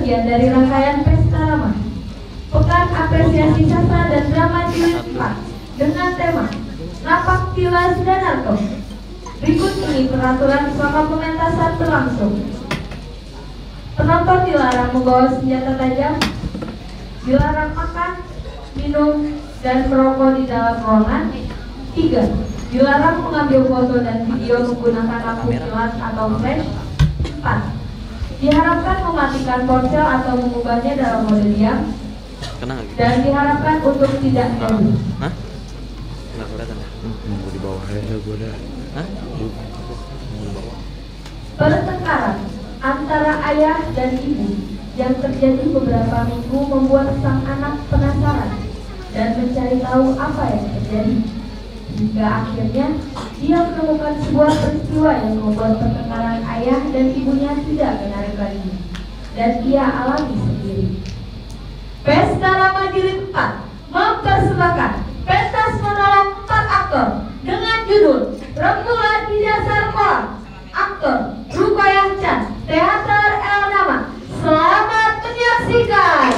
bagian dari rangkaian Pesta Rama, Pekan Apresiasi Sastra dan Drama Jilid 4 dengan tema Napaktilas dan Narko. Berikut ini peraturan selama pementasan berlangsung. Penonton dilarang membawa senjata tajam, dilarang makan, minum, dan merokok di dalam ruangan. 3. Dilarang mengambil foto dan video menggunakan lampu kilat atau flash. 4. Diharapkan mematikan ponsel atau mengubahnya dalam mode diam. Dan diharapkan untuk tidak gaduh. Hah? Nggak kelihatan ya? Mau di bawah ya gue dah. Hah? Mau di bawah. Pertengkaran antara ayah dan ibu yang terjadi beberapa minggu membuat sang anak penasaran dan mencari tahu apa yang terjadi. Hingga akhirnya dia menemukan sebuah peristiwa yang membuat pertengkaran ayah dan ibunya tidak menarik lagi, dan ia alami sendiri. Pesta Rama Jilid 4 mempersembahkan pentas monolog 4 aktor dengan judul Rembulan di Dasar Kolam. Aktor Rukayah Chan, Teater El Nama. Selamat menyaksikan.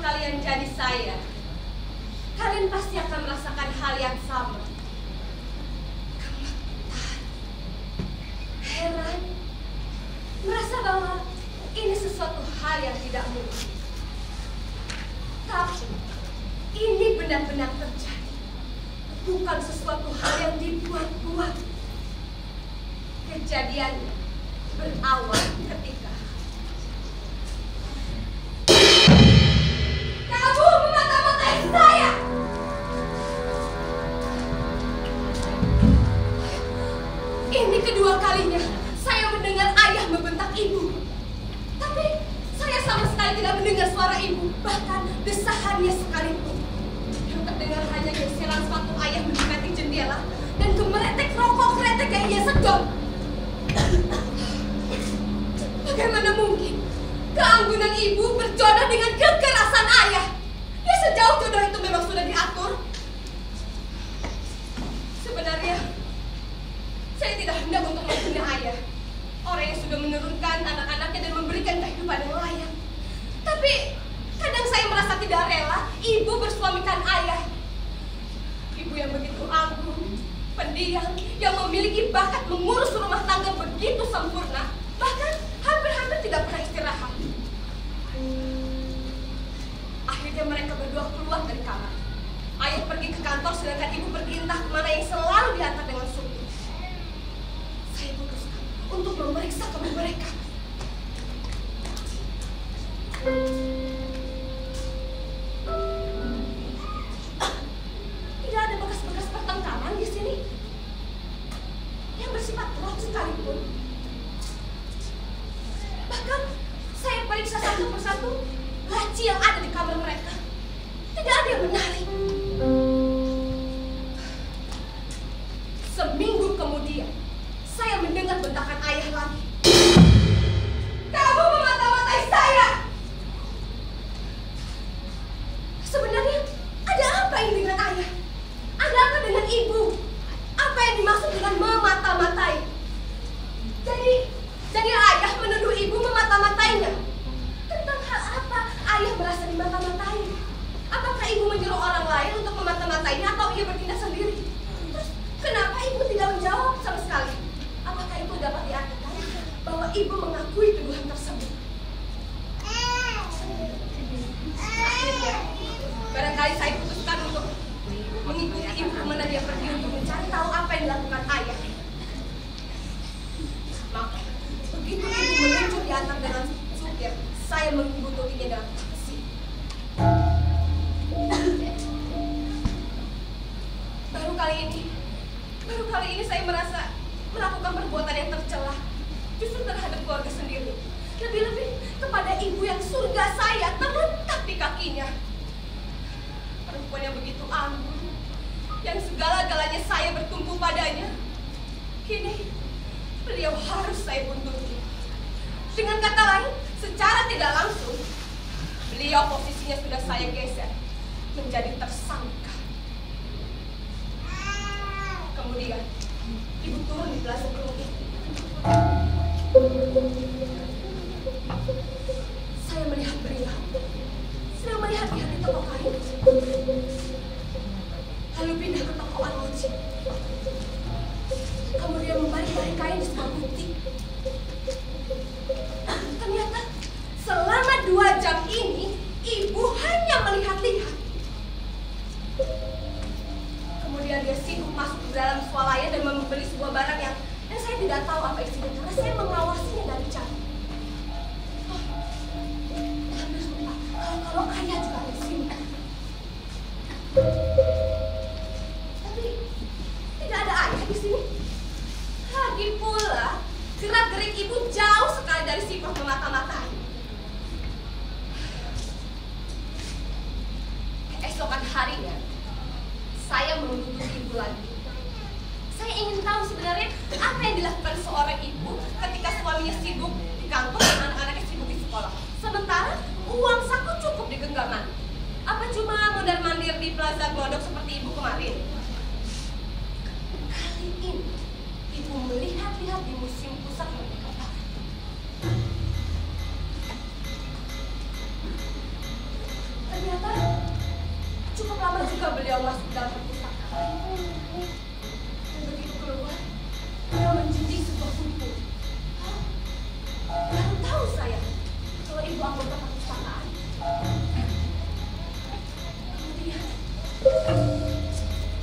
Kalian jadi saya, kalian pasti akan merasakan hal yang sama. Gemetar, heran, merasa bahwa ini sesuatu hal yang tidak mungkin. Tapi ini benar-benar terjadi, bukan sesuatu hal yang dibuat-buat. Kejadiannya berawal ketika kamu memata-matai saya. Ini kedua kalinya saya mendengar ayah membentak ibu. Tapi saya sama sekali tidak mendengar suara ibu, bahkan desahannya sekalipun. Yang terdengar hanya geseran sepatu ayah mendekati jendela dan gemeretek rokok kretek yang ia sedot. Bagaimana mungkin keanggunan ibu berjodoh dengan kekerasan ayah? Ya sejauh jodoh itu memang sudah diatur. Sebenarnya saya tidak hendak untuk menghina ayah, orang yang sudah menurunkan anak-anaknya dan memberikan kehidupan yang layak. Tapi kadang saya merasa tidak rela ibu bersuamikan ayah. Ibu yang begitu anggun, pendiam, yang memiliki bakat mengurus rumah tangga begitu sempurna, bahkan hampir-hampir tidak pernah istirahat. Akhirnya mereka berdua keluar dari kamar. Ayah pergi ke kantor, sedangkan ibu pergi entah kemana yang selalu diantar dengan supir. Saya putuskan untuk memeriksa kamar mereka. Tidak ada bekas-bekas pertengkaran di sini yang bersifat keras sekalipun. Bahkan saya periksa satu persatu laci yang ada di kamar mereka. Tidak ada yang menarik. Seminggu kemudian, saya mendengar bentakan ayah lagi. ibu mengakui tuduhan tersebut. Akhirnya, barangkali saya putuskan untuk mengikuti ibu kemana dia pergi untuk mencari tahu apa yang dilakukan ayah. Maka, begitu ibu meluncur diantar dengan supir, saya mengbuntukinya dengan besi. Baru kali ini saya merasa melakukan perbuatan yang tercela, justru terhadap keluarga sendiri. Lebih-lebih kepada ibu yang surga saya terletak di kakinya. Perempuan yang begitu anggun, yang segala-galanya saya bertumpu padanya. Kini, beliau harus saya buntuti. Dengan kata lain, secara tidak langsung, beliau posisinya sudah saya geser menjadi tersangka. Kemudian, ibu turun di Plaza Perung itu. Saya melihat beliau sedang melihat-lihat di toko kain, lalu pindah ke toko arloji. Kemudian membalik-balik kain di sebuah butik. Ternyata selama 2 jam ini ibu hanya melihat-lihat. Kemudian dia sibuk masuk ke dalam swalayan dan membeli sebuah barang yang saya tidak tahu apa isinya karena saya mengawasinya dari jauh. Hampir lupa kalau ayah juga di sini. Tapi tidak ada ayah di sini. Lagi pula gerak-gerik ibu jauh sekali dari sifat memata-matai. Esokan harinya, saya membuntuti ibu lagi. Saya ingin tahu sebenarnya apa yang dilakukan seorang ibu ketika suaminya sibuk di kantor dan anak-anaknya sibuk di sekolah. Sementara uang saku cukup di genggaman. Apa cuma mondar-mandir di Plaza Glodok seperti ibu kemarin? Kali ini, ibu melihat-lihat di Museum Pusat Merdeka Barat. Ternyata cukup lama juga beliau masuk dalam perpustakaan. Dan begitu keluar, beliau menjinjing sebuah buku. Baru tahu saya kalau ibu anggota perpustakaan. Kemudian,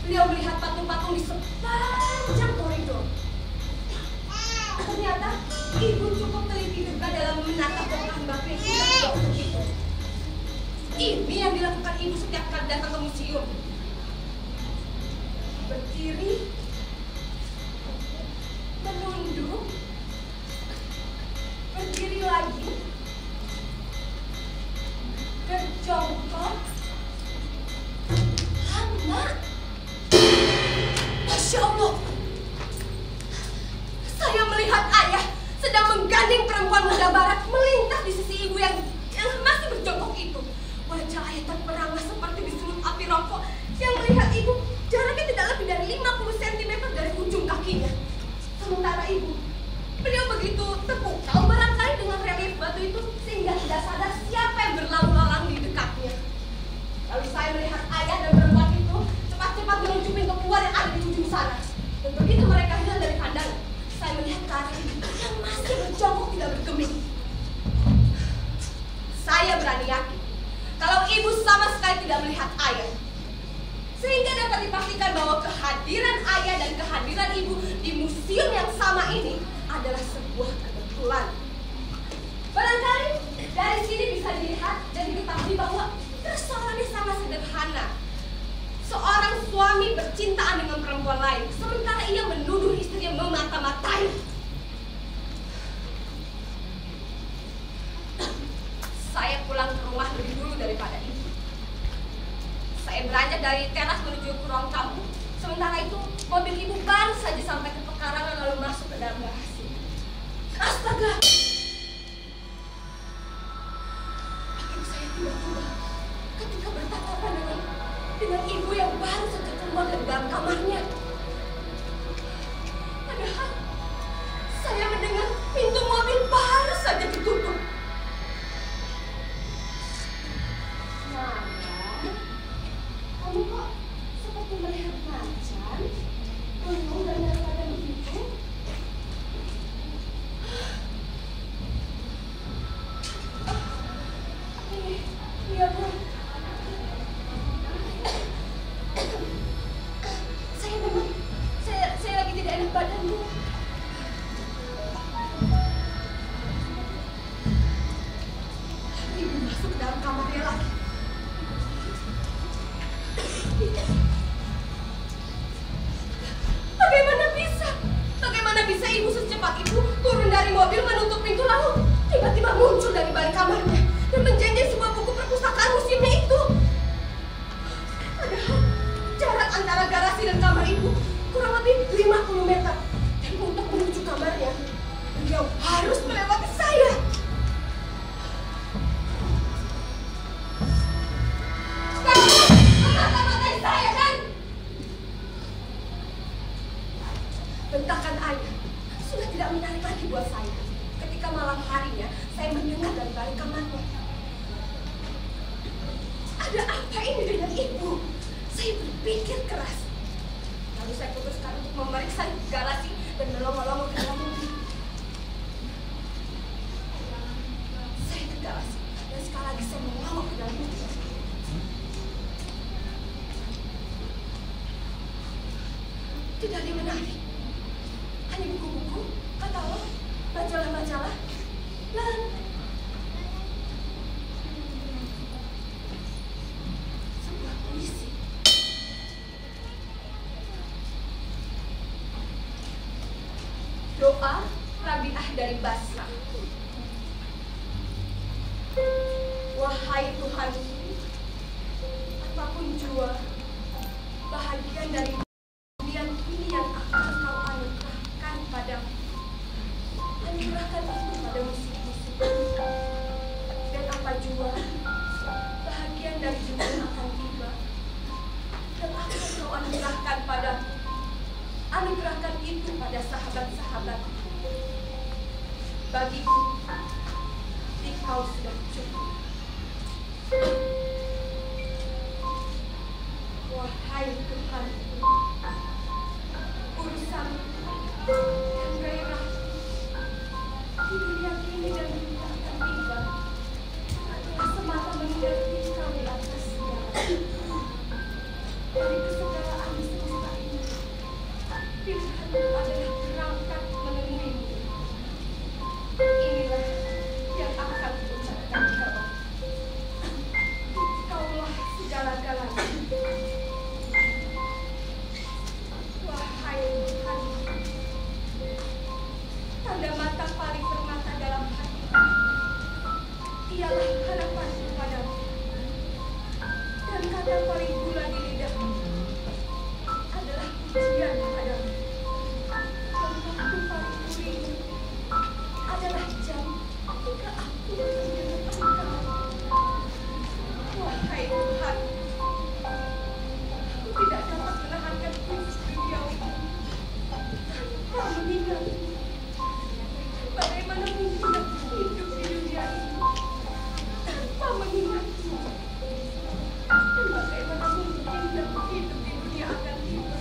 beliau melihat patung-patung di sepanjang koridor. Ternyata ibu cukup teliti juga dalam menatap bongkahan batu yang sudah untuk itu. Ini yang dilakukan ibu setiap kali datang ke museum. Berdiri, menunduk, berdiri lagi, berjongkok, lama. Masya Allah, saya melihat ayah sedang menggandeng perempuan muda barat melintas di sisi ibu yang masih berjongkok itu. Wajah ayah terperangah seperti disulut api rokok yang melihat ibu jaraknya tidak lebih dari 50 cm dari ujung kakinya. Sementara ibu, beliau begitu terpukau barangkali dengan relief batu itu sehingga tidak sadar siapa yang berlalu lalang di dekatnya. Lalu saya melihat ayah dan perempuan itu cepat-cepat menuju pintu keluar yang ada di ujung sana. Dan begitu mereka hilang dari pandangan, saya melihat ke arah ibu yang masih berjongkok tidak bergeming. Saya berani yakin kalau ibu sama sekali tidak melihat ayah. Sehingga dapat dipastikan bahwa kehadiran ayah dan kehadiran ibu di museum yang sama ini adalah sebuah kebetulan. Barangkali dari sini bisa dilihat dan diketahui bahwa persoalannya sangat sederhana. Seorang suami bercintaan dengan perempuan lain, sementara ia menuduh istrinya memata-matai. Saya pulang ke rumah lebih dulu daripada ibu. Saya beranjak dari teras menuju ke ruang tamu. Sementara itu, mobil ibu baru saja sampai ke pekarangan lalu masuk ke dalam garasi. Astaga! Ibu saya tiba-tiba ketika bertatapan dengan ibu yang baru saja keluar dari dalam kamarnya. Padahal saya mendengar pintu mobil baru saja ditutup. Kamu kok seperti melihat macan? Bengong dan daripada begitu? Kau harus melewati saya. Kamu memata-matai saya, kan? Bentakan ayah sudah tidak menarik lagi buat saya. Ketika malam harinya saya mendengar dari balik kamarnya. Ada apa ini dengan ibu? Saya berpikir keras. Lalu saya putuskan untuk memeriksa garasi dan melongo-longo ke dalam mobil. Saya ke garasi dan sekali lagi saya melongo ke dalam mobil. Tidak ada yang menarik. Hanya buku-buku, katalog, majalah-majalah, dan sebuah puisi. Doa Rabi'ah dari Basra. Wahai Tuhanku, apapun jua bahagian dari dunia ini yang akan Kau anugerahkan padaku, anugerahkan itu pada musik-musik. Dan apa jua bahagian dari dunia yang akan tiba, dan akan Kau anugerahkan padaku, anugerahkan itu pada sahabat-sahabat. Bagiku, Engkau sudah cukup. Wahai Tuhanku, urusan dan gairah di dunia kini dan dunia akan tiba adalah semata mengingat Engkau di atas segala. Dari kesegalaan di semesta ini, pilihanku adalah berangkat menemuimu. Inilah yang akan kuucapkan kau. Kaulah segala-galanya. Wahai Tuhan, tanda mata paling permata dalam hati, ialah harapanku padamu. Dan kata paling gula di lidahmu adalah pujian padamu. Dan waktu paling gurih adalah jam ketika aku bertemu Engkau. Wahai Tuhan, aku tidak dapat menahankan puisi duniawi tanpa mengingatmu. Bagaimana mungkin aku hidup di dunia ini tanpa mengingatmu? Dan bagaimana mungkin aku hidup di dunia akan tiba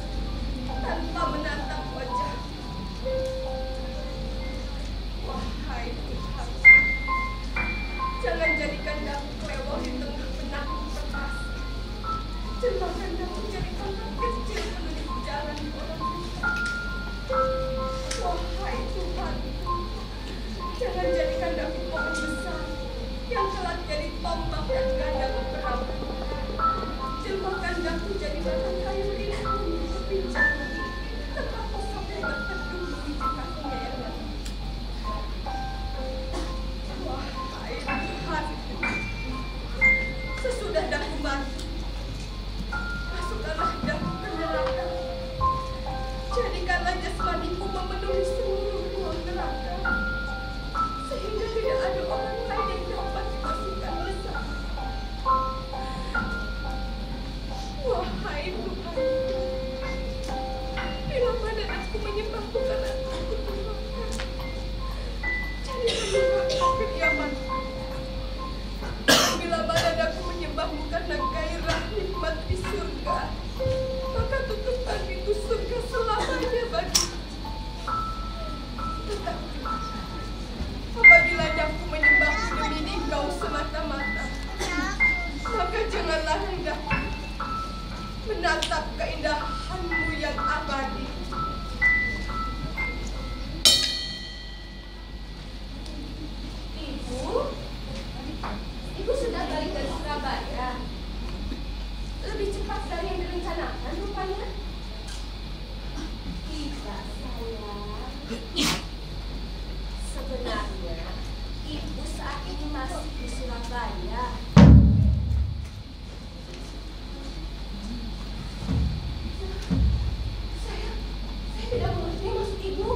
tanpa menatap wajahmu? Wahai Tuhan, jangan jadikan daku kelewah di tengah benakku terpaksa. Jemakan daku menjadi tempat kecil menunjuk jalan di orang susah. Wahai Tuhan, jangan jadikan daku pohon besar yang kelak jadi tombak dan ganda peperangan. Jemakan daku jadi batang kayu rimbun di tepi jalan, tempat kosongnya berteduh di kakinya yang lemah. Wahai Tuhan, sesudah daku mati, masukkanlah daku ke neraka. Jadikanlah jasmaniku memenuhi seluruh ruang neraka, sehingga tidak ada orang lain yang dapat dimasukkan ke sana. Wahai Tuhan, bila mana aku menyembahmu karena aku termakan, jadikanlah aku kediamanku. Bila mana aku menyembahmu karena gairah nikmat di surga, maka tutupkan pintu surga selamanya bagiku. Tetapi apabila aku menyembahmu demi Engkau semata-mata, maka janganlah hendakku menatap keindahanmu yang abadi. Ibu sudah balik dari Surabaya. Lebih cepat dari yang direncanakan rupanya. Tidak, sayang. Sebenarnya ibu saat ini masih di Surabaya. Saya tidak mengerti maksud ibu.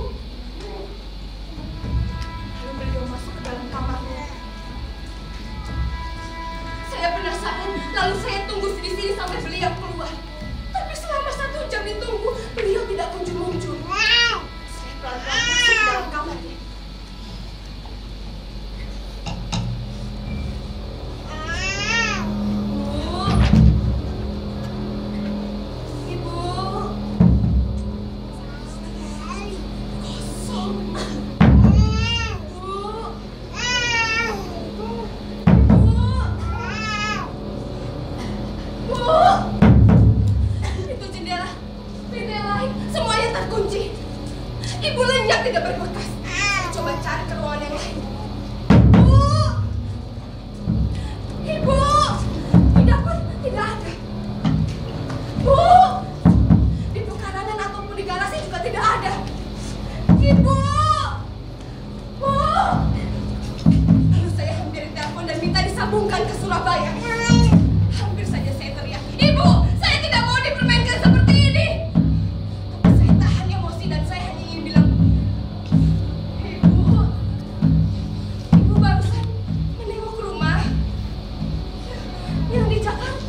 sambungkan ke Surabaya. Hampir saja saya teriak, "Ibu, saya tidak mau dipermainkan seperti ini." Tapi saya tahan emosi dan saya hanya ingin bilang, Ibu barusan menengok rumah yang di Jakarta.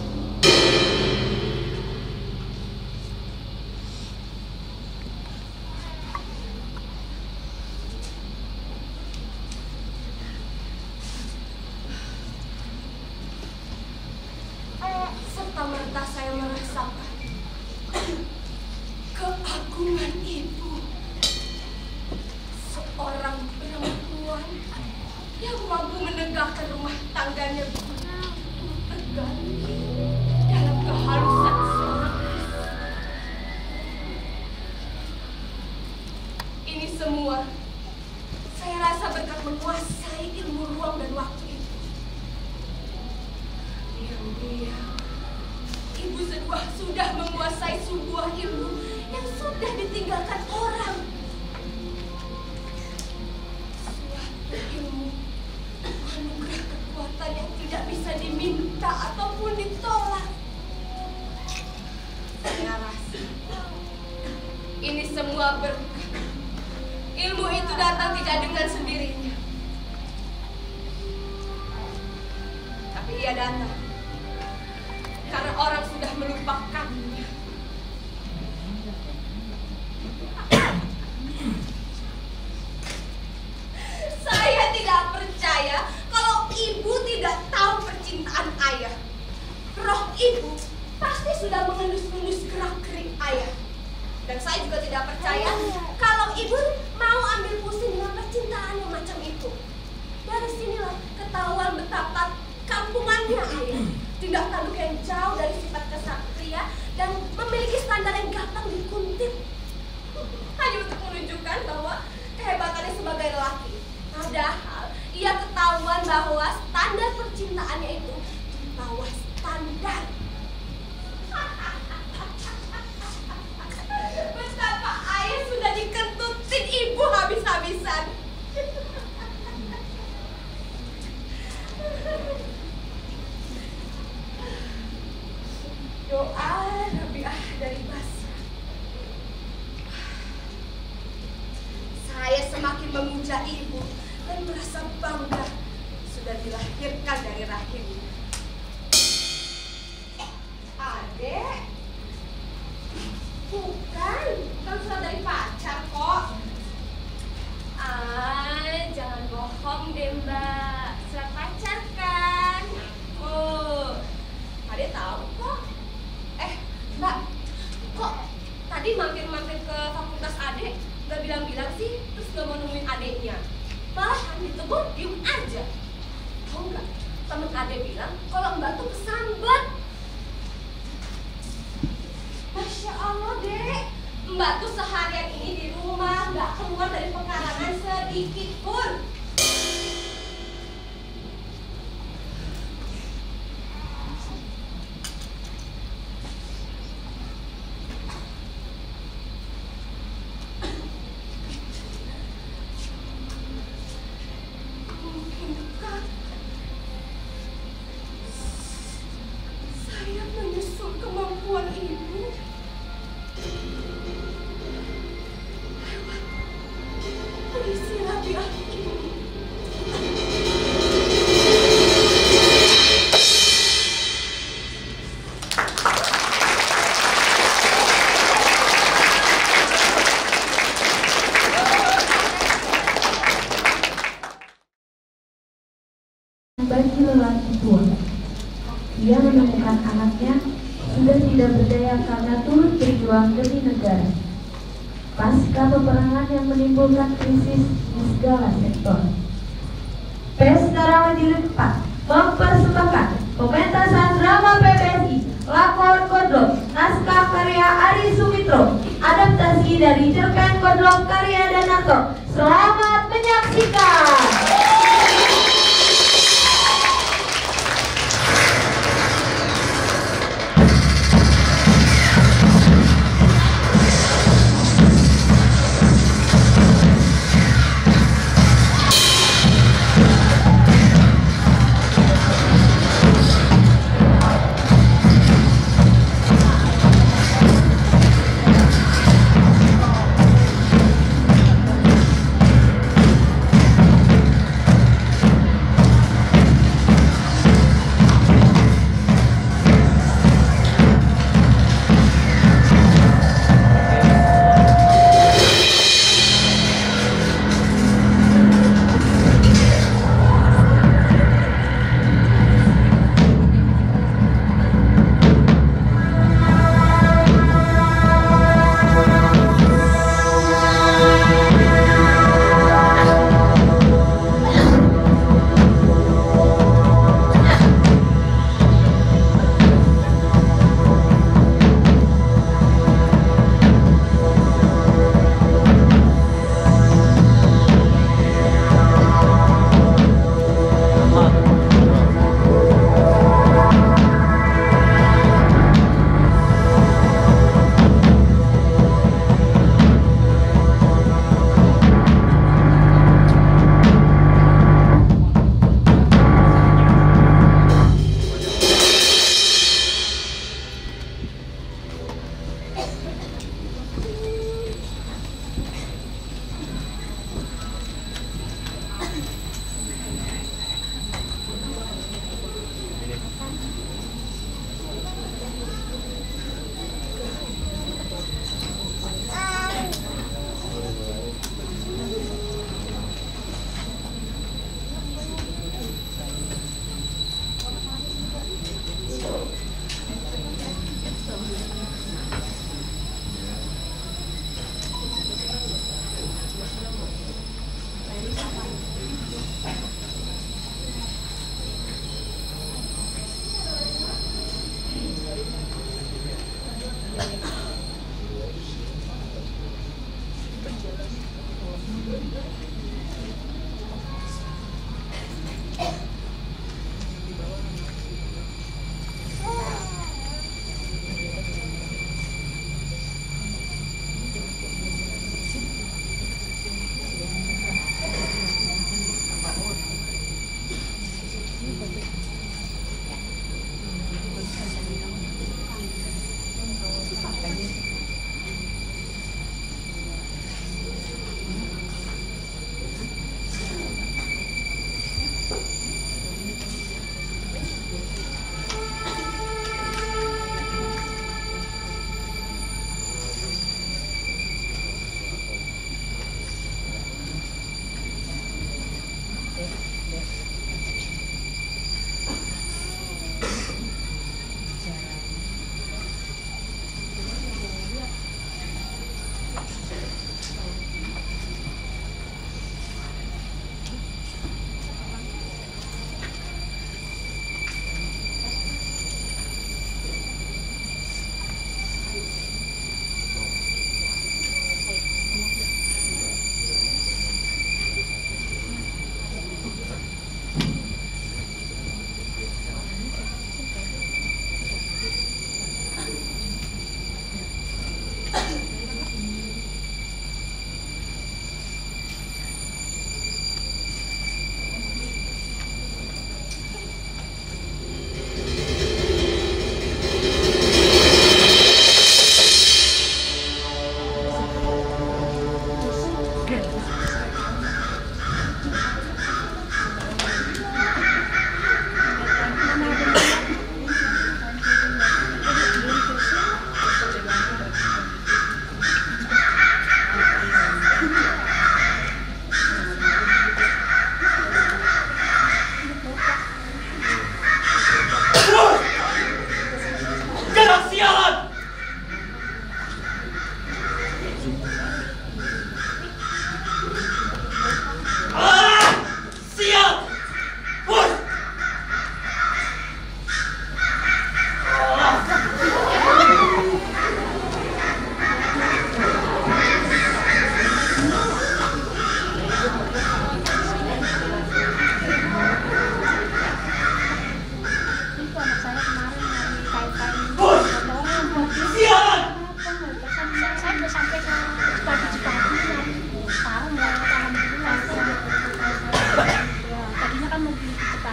Serta-merta saya merasakan keagungan ibu. Seorang perempuan yang mampu menegakkan rumah tangganya tegak dalam kehalusan seorang istri. Ini semua saya rasa berkat menguasai ilmu ruang dan waktu itu. Diam-diam ibu sudah menguasai sebuah ilmu yang sudah ditinggalkan orang. Suatu ilmu anugerah kekuatan yang tidak bisa diminta ataupun ditolak. Saya rasa ini semua berkat. Ilmu itu datang tidak dengan sendirinya, tapi ia datang karena orang sudah melupakannya. Saya tidak percaya kalau ibu tidak tahu percintaan ayah. Roh ibu pasti sudah mengendus-endus gerak-gerik ayah. Dan saya juga tidak percaya kalau ibu mau ambil pusing dengan percintaan yang macam itu. Dari sinilah ketahuan betapa kampungannya ayah. Tindak tanduk yang jauh dari sifat kesatria dan memiliki standar yang gampang dikuntip. Hanya untuk menunjukkan bahwa kehebatannya sebagai lelaki. Padahal ia ketahuan bahwa standar percintaannya itu di bawah standar. Betapa ayah sudah dikentutin ibu habis-habisan. Doa Rabiah dari Basra. Saya semakin memuja ibu dan merasa bangga sudah dilahirkan dari rahimnya. Adek, bukan surat dari pacar kok. Jangan bohong deh mbak, surat pacar kan? Oh, adek tahu kok. Mbak, kok tadi mampir-mampir ke fakultas adek gak bilang-bilang sih, terus gak mau nemuin adeknya. Malahan ditegur diem aja. Tahu nggak? Temen adek bilang kalau mbak tuh kesambet. Masya Allah dek, mbak tuh seharian ini di rumah gak keluar dari pekarangan sedikit pun. Bagi lelaki tua, ia menemukan anaknya sudah tidak berdaya karena turut berjuang demi negara. Pasca peperangan yang menimbulkan krisis di segala sektor. Pesta Rawa Jilid 4 mempersembahkan pementasan drama PPSI Lakon Godlok, naskah karya Ari Sumitro, adaptasi dari cerpen Godlok karya Danarto. Selamat menyaksikan.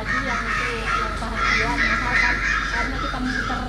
lagi yang itu yang bahagia misalkan karena kita muter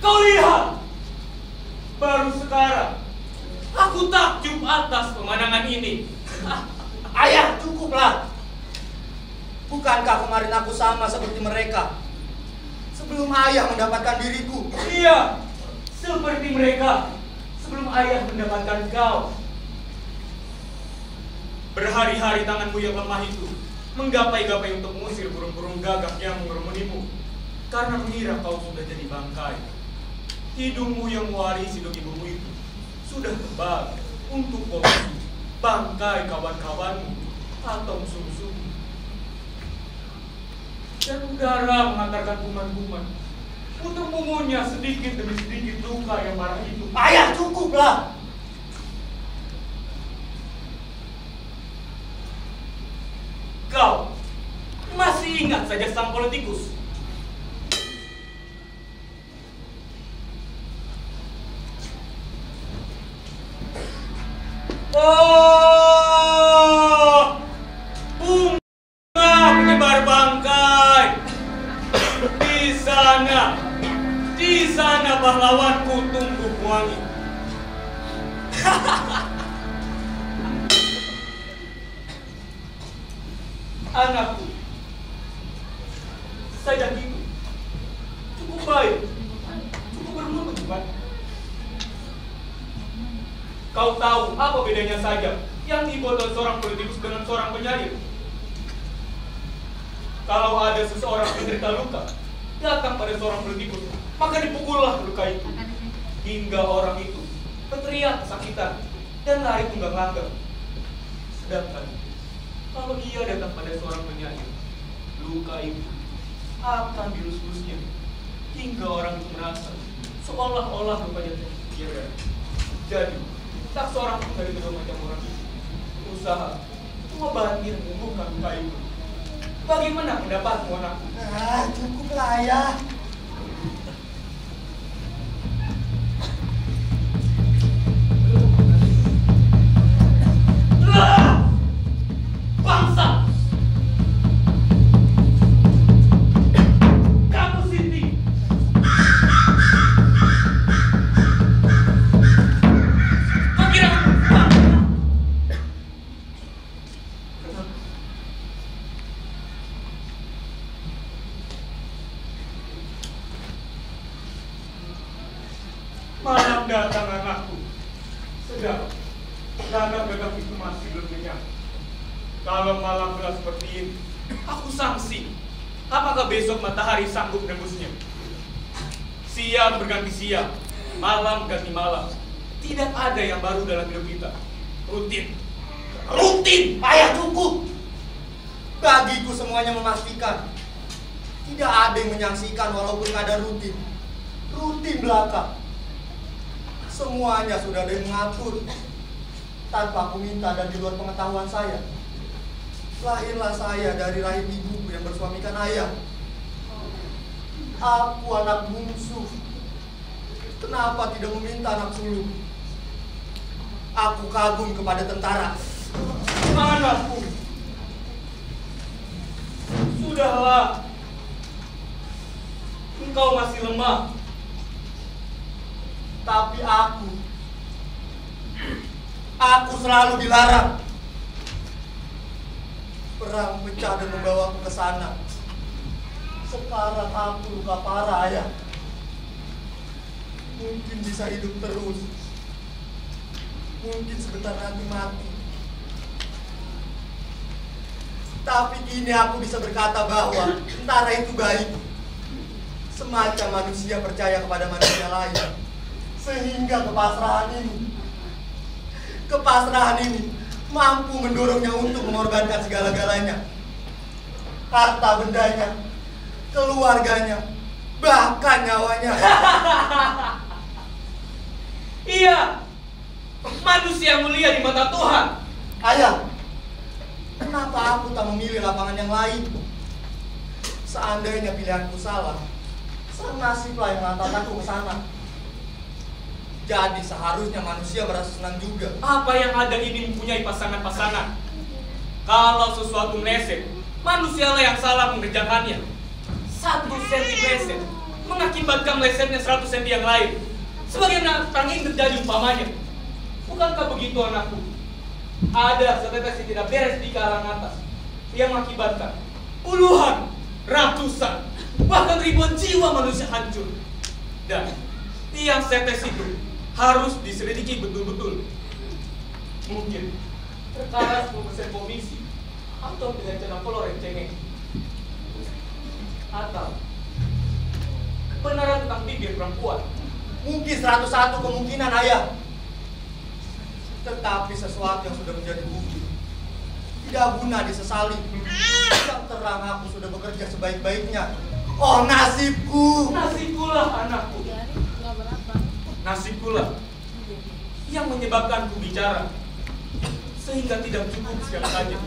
Kau lihat, baru sekarang aku takjub atas pemandangan ini. Ayah, cukuplah. Bukankah kemarin aku sama seperti mereka? Sebelum ayah mendapatkan diriku. Iya, seperti mereka sebelum ayah mendapatkan kau. Berhari-hari tanganmu yang lemah itu menggapai-gapai untuk mengusir burung-burung gagak yang mengerumunimu karena mengira kau sudah jadi bangkai. Hidungmu yang mewarisi dok ibumu itu sudah tebal untuk kondisi bangkai kawan-kawanmu atau musuh-musuhmu. Dan udara mengantarkan kuman-kuman untuk mengunyah sedikit demi sedikit luka yang marah itu. Ayah, cukuplah. Kau masih ingat saja sang politikus? Oh, bunga penyebar bangkai. Di sana pahlawanku tumbuh wangi. Anakku, saja gitu, cukup baik, cukup bermutu, bukan? Kau tahu apa bedanya saja yang dibuat oleh seorang politikus dengan seorang penyair? Kalau ada seseorang menderita luka, datang pada seorang politikus, maka dipukullah luka itu hingga orang itu berteriak kesakitan dan lari tunggang langgang. Sedangkan kalau ia datang pada seorang penyair, luka itu akan dilus-lusnya hingga orang itu merasa seolah-olah lukanya terkira. Jadi, tak seorang pun dari kedua macam orang itu berusaha mengobati dan menyembuhkan luka itu. Bagaimana pendapatmu, anakku? Cukuplah, ayah. Bangsa! Kamu Siti! Kau kira bangsa? Malam datang anakku. Sedang gagak-gagak itu masih belum kenyang. Kalau malam gelap seperti ini, aku sangsi. Apakah besok matahari sanggup menembusnya? Siang berganti siang, malam ganti malam. Tidak ada yang baru dalam hidup kita. Rutin. Ayah, cukup. Bagiku semuanya memastikan. Tidak ada yang menyaksikan walaupun ada rutin. Rutin belaka. Semuanya sudah ada yang mengatur. Tanpa aku minta dan di luar pengetahuan saya. Lahirlah saya dari rahim ibuku yang bersuamikan ayah. Aku anak bungsu. Kenapa tidak meminta anak sulung? Aku kagum kepada tentara. Anakku, sudahlah. Engkau masih lemah. Tapi aku selalu dilarang. Perang pecah dan membawaku ke sana. Sekarang aku luka parah, ayah. Mungkin bisa hidup terus. Mungkin sebentar nanti mati. Tapi kini aku bisa berkata bahwa tentara itu baik. Semacam manusia percaya kepada manusia lain. Sehingga kepasrahan ini mampu mendorongnya untuk mengorbankan segala-galanya. Harta bendanya, keluarganya, bahkan nyawanya. Iya, manusia mulia di mata Tuhan. Ayah, kenapa aku tak memilih lapangan yang lain? Seandainya pilihanku salah, sang nasiblah yang mengantar aku ke sana. Jadi seharusnya manusia merasa senang juga. Apa yang ada ini mempunyai pasangan-pasangan. Kalau sesuatu meleset, manusialah yang salah mengerjakannya. 1 senti meleset, mengakibatkan melesetnya 100 cm yang lain. Sebagaimana perang ini terjadi umpamanya. Bukankah begitu anakku? Ada setetes yang tidak beres di kalang atas yang mengakibatkan puluhan, ratusan, bahkan ribuan jiwa manusia hancur. Dan tiang setes itu harus diselidiki betul-betul. Mungkin perkara 10% komisi atau dengan cara kolor yang cengeng, atau kebenaran tentang bibir perempuan. Mungkin 101 kemungkinan, ayah. Tetapi sesuatu yang sudah menjadi bukti tidak guna disesali. Yang terang aku sudah bekerja sebaik-baiknya. Oh, nasibku. Nasibkulah anakku. Nggak berapa. Nasibkulah yang menyebabkanku bicara, sehingga tidak cukup siang saja.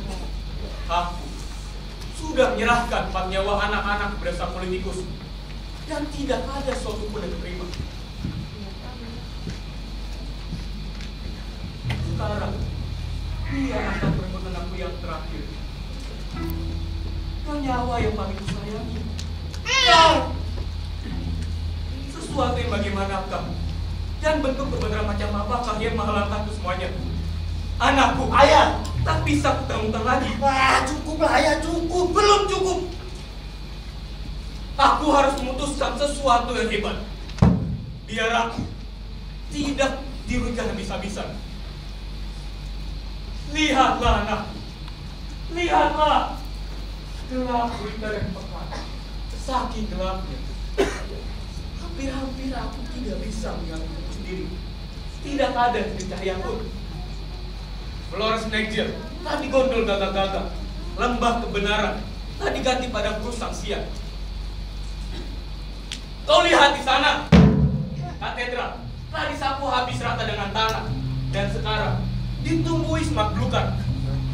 Aku sudah menyerahkan 4 nyawa anak-anak kepada sang politikus, dan tidak ada suatu pun yang diterima. Sekarang dia akan merebut anakku yang terakhir, yang nyawa yang paling kusayangi. Kau sesuatu yang bagaimanakah, dan bentuk kebenaran macam apakah yang menghalanganku semuanya? Anakku, Ayah. tak bisa kutemukan lagi. Cukuplah, ayah, cukup. Belum cukup. Aku harus memutuskan sesuatu yang hebat. Biar aku tidak dirugikan habis-habisan. Lihatlah anakku. Lihatlah. Gelap gulita dan pekat. Saking gelapnya. Hampir-hampir aku tidak bisa melihatku sendiri. Tidak ada titik cahaya pun. Flores Niger telah digondol gagak-gagak. Lembah kebenaran telah diganti pada kurus sang siang. Kau lihat di sana, katedral telah disapu habis rata dengan tanah, dan sekarang ditumbuhi semak belukar.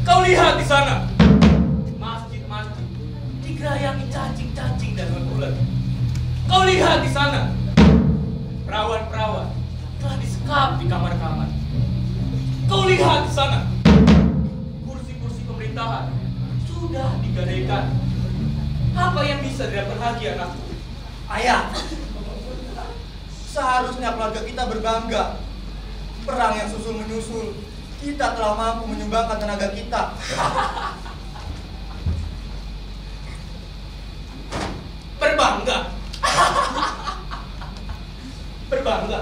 Kau lihat di sana, masjid-masjid digerayangi cacing-cacing dan ulat. Kau lihat di sana, perawan-perawan telah disekap di kamar-kamar. Kau lihat di sana, kursi-kursi pemerintahan sudah digadaikan. Apa yang bisa didapat lagi anakku? Ayah, seharusnya keluarga kita berbangga. Perang yang susul menyusul, kita telah mampu menyumbangkan tenaga kita. Berbangga. Berbangga.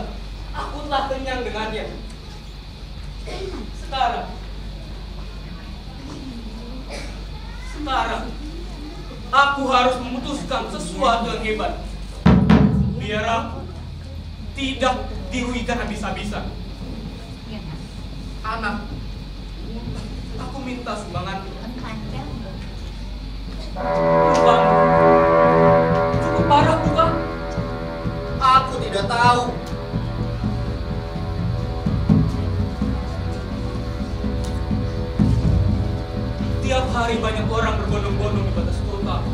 Aku telah kenyang dengannya. Sekarang aku harus memutuskan sesuatu yang hebat, biar aku tidak dirugikan habis-habisan. Anak, aku minta sumbangan. Sumbangan cukup parah bukan? Aku tidak tahu. Tiap hari banyak orang berbondong-bondong di batas kota,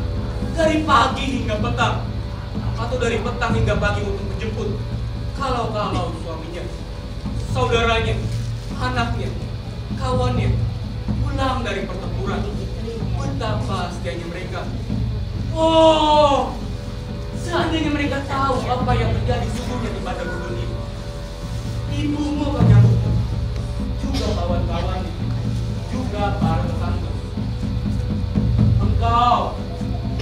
dari pagi hingga petang, atau dari petang hingga pagi untuk menjemput kalau suaminya, saudaranya, anaknya, kawannya pulang dari pertempuran. Betapa setianya mereka. Oh, seandainya mereka tahu apa yang terjadi sungguhnya di padang gurun ini. Ibumu kan nyambut, juga kawan-kawannya, juga para tetangga. Engkau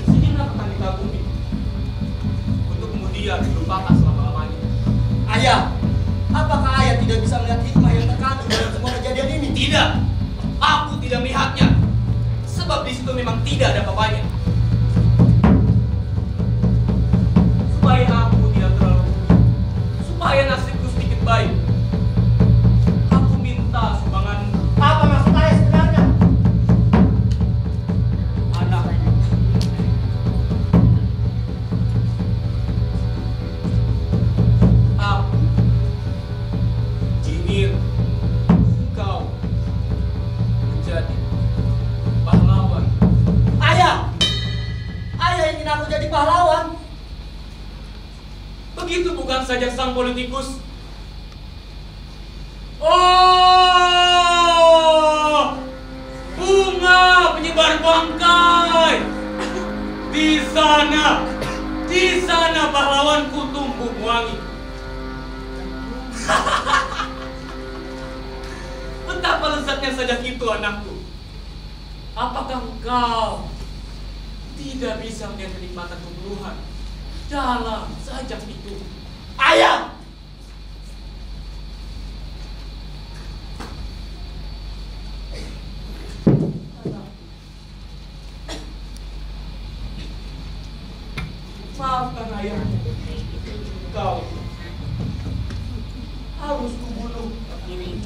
sejenak akan dikagumi, untuk kemudian dilupakan selama-lamanya. Ayah, apakah ayah tidak bisa melihat hikmah yang terkandung dalam semua kejadian ini? Tidak, aku tidak melihatnya, sebab di situ memang tidak ada apa-apanya. Supaya aku tidak terlalu rugi, supaya nasibku sedikit baik, aku minta sumbangan. Apa maksud ayah sebenarnya? Anak, aku, Jinir, kau menjadi pahlawan. Ayah! Ayah ingin aku jadi pahlawan? Begitu bukan saja sang politikus. Oh, bunga penyebar bangkai di sana, di Di sana pahlawanku tumbuh wangi. Betapa lezatnya sajak itu, anakku. Apakah engkau tidak bisa melihat kenikmatan keburuhan dalam sajak itu? Ayah! Maafkan ayah. Kau harus kubunuh.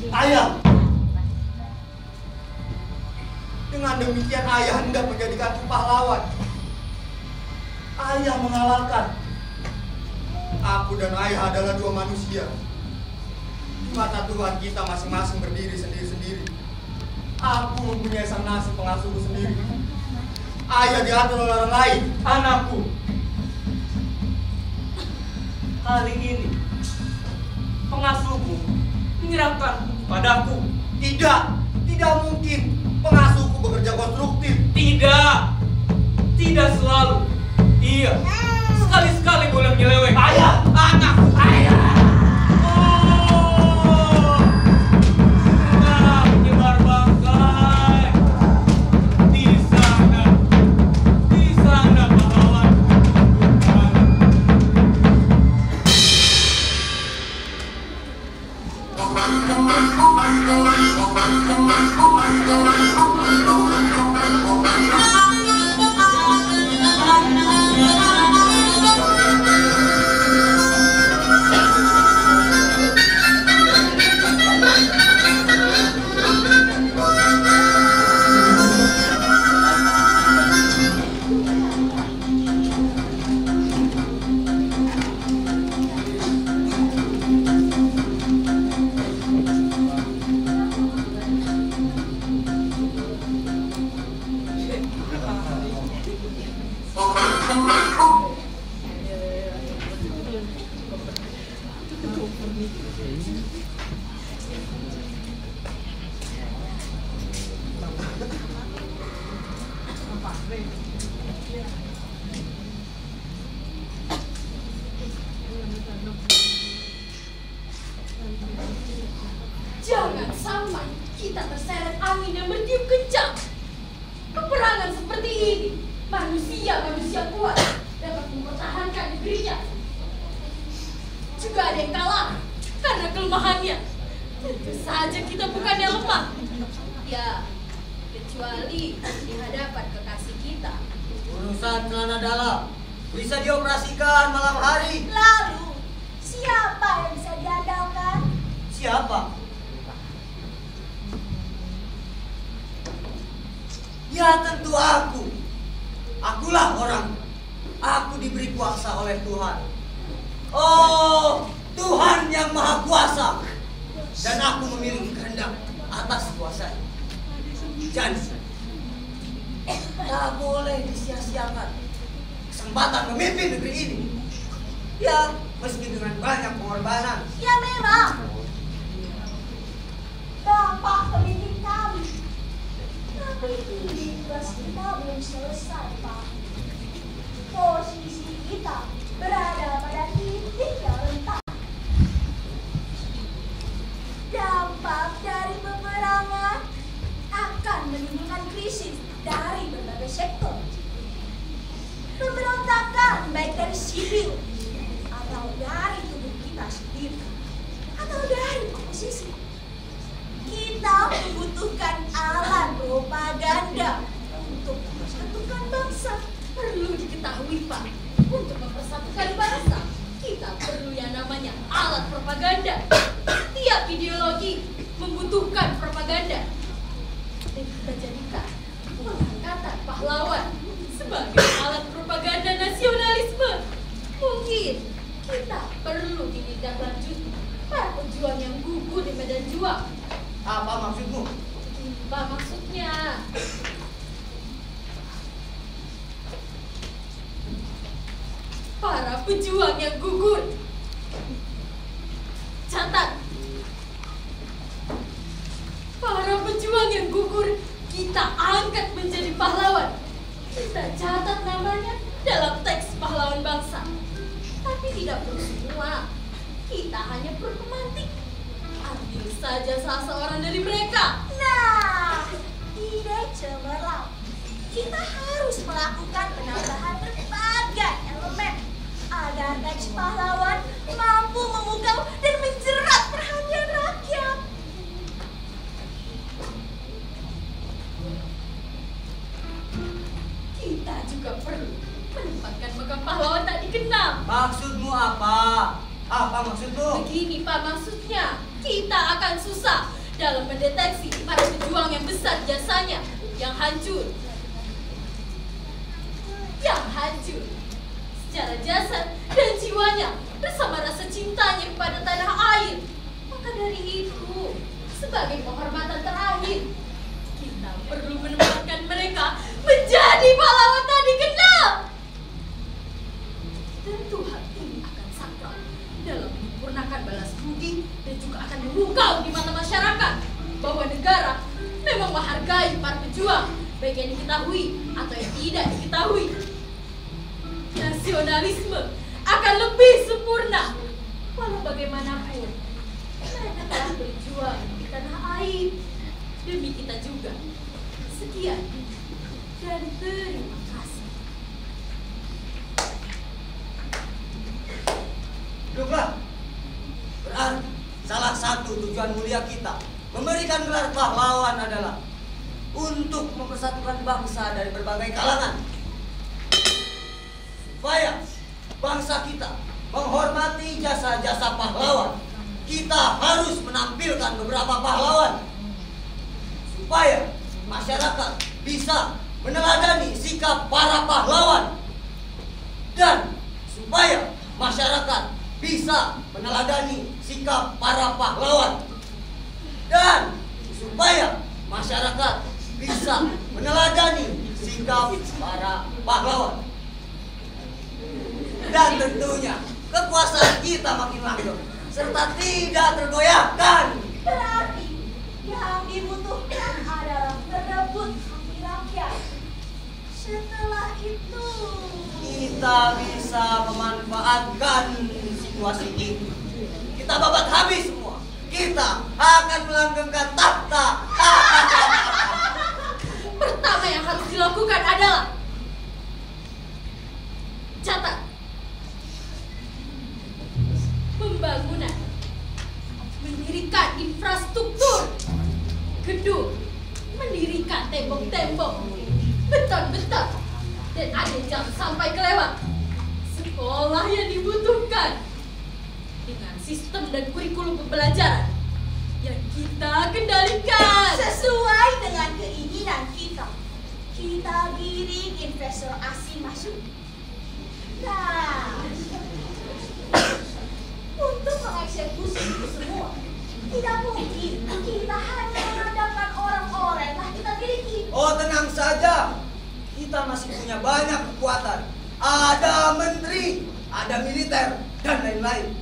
Ayah! Dengan demikian ayah hendak menjadikanku pahlawan. Ayah mengalalkan. Aku dan ayah adalah dua manusia. Di mata Tuhan kita masing-masing berdiri sendiri-sendiri. Aku mempunyai sang nasib pengasuhku sendiri. Ayah diatur oleh orang lain. Anakku, kali ini pengasuhmu menyerahkan padaku. Tidak, tidak mungkin. Pengasuhku bekerja konstruktif. Tidak selalu. Iya, sekali-sekali boleh menyeleweng. Ayah! Anak! Ayah! Oh! Nah, menyebar bangkai. Di sana pahlawan. Jangan sampai kita terseret angin yang bertiup kencang. Peperangan seperti ini, manusia kuat dapat mempertahankan negerinya. Juga ada yang kalah karena kelemahannya. Tentu saja kita bukannya lemah. Ya, kecuali di hadapan kekasih kita. Urusan celana dalam bisa dioperasikan malam hari. Lalu, siapa yang bisa diandalkan? Siapa? Ya tentu aku. Akulah orang. Aku diberi kuasa oleh Tuhan. Oh, Tuhan yang Maha Kuasa. Dan aku memiliki kehendak atas kuasanya. Jadi, tak boleh disia-siakan kesempatan memimpin negeri ini. Ya, meski dengan banyak pengorbanan. Ya memang. Bapak pemimpin kami. Tapi ini tugas kita belum selesai, Pak. Posisi kita berada pada titik yang rentan. Dampak dari peperangan akan menimbulkan krisis dari berbagai sektor. Pemberontakan baik dari sipil atau dari tubuh kita sendiri atau dari oposisi. Kita membutuhkan alat propaganda untuk mempersatukan bangsa. Perlu diketahui, Pak, untuk mempersatukan bangsa, kita perlu yang namanya alat propaganda. Tiap ideologi membutuhkan propaganda. Dan kita jadikan pengangkatan pahlawan sebagai alat propaganda nasionalisme. Mungkin kita perlu ditindaklanjuti para pejuang yang gugur di medan juang. Apa maksudmu? Apa maksudnya? Para pejuang yang gugur. Catat. Para pejuang yang gugur kita angkat menjadi pahlawan. Kita catat namanya dalam teks pahlawan bangsa. tidak perlu semua. Kita hanya perlu pemantik. Ambil saja salah seorang dari mereka. Nah, ide cemerlang. Kita harus melakukan penambahan berbagai elemen agar teks pahlawan mampu memukau dan menjerat perhatian rakyat. Kita juga perlu menempatkan makam pahlawan tak dikenal. Maksudmu apa? Apa maksudmu? Begini Pak, maksudnya kita akan susah dalam mendeteksi para pejuang yang besar jasanya, yang hancur secara jasad dan jiwanya bersama rasa cintanya kepada tanah air. Maka dari itu, sebagai penghormatan terakhir, kita perlu menempatkan mereka menjadi pahlawan tak dikenal. Tentu hal ini akan sakral dalam menyempurnakan balas budi dan juga akan memukau di mata masyarakat bahwa negara memang menghargai para pejuang, baik yang diketahui atau yang tidak diketahui. Nasionalisme akan lebih sempurna walau bagaimanapun mereka telah berjuang di tanah air demi kita juga. Sekian dan terima kasih. Duduklah. Berarti salah satu tujuan mulia kita memberikan gelar pahlawan adalah untuk mempersatukan bangsa dari berbagai kalangan, supaya bangsa kita menghormati jasa-jasa pahlawan. Kita harus menampilkan beberapa pahlawan supaya masyarakat bisa meneladani sikap para pahlawan, dan supaya masyarakat bisa meneladani sikap para pahlawan, dan supaya masyarakat bisa meneladani sikap para pahlawan. Dan tentunya kekuasaan kita makin langgeng serta tidak tergoyahkan. Berarti yang dibutuhkan adalah merebut hati rakyat. Setelah itu, Kita bisa memanfaatkan situasi ini. Kita babat habis semua. Kita akan melanggengkan tahta. Pertama yang harus dilakukan adalah catat pembangunan, mendirikan infrastruktur, gedung, mendirikan tembok-tembok, beton-beton, dan ada jangan sampai kelewat sekolah yang dibutuhkan dengan sistem dan kurikulum pembelajaran yang kita kendalikan sesuai dengan keinginan kita, kita giring investor asing masuk. Nah, untuk mengeksekusi itu semua, tidak mungkin kita hanya mengandalkan orang-orang yang telah kita miliki. Oh, tenang saja. Kita masih punya banyak kekuatan. Ada menteri, ada militer, dan lain-lain.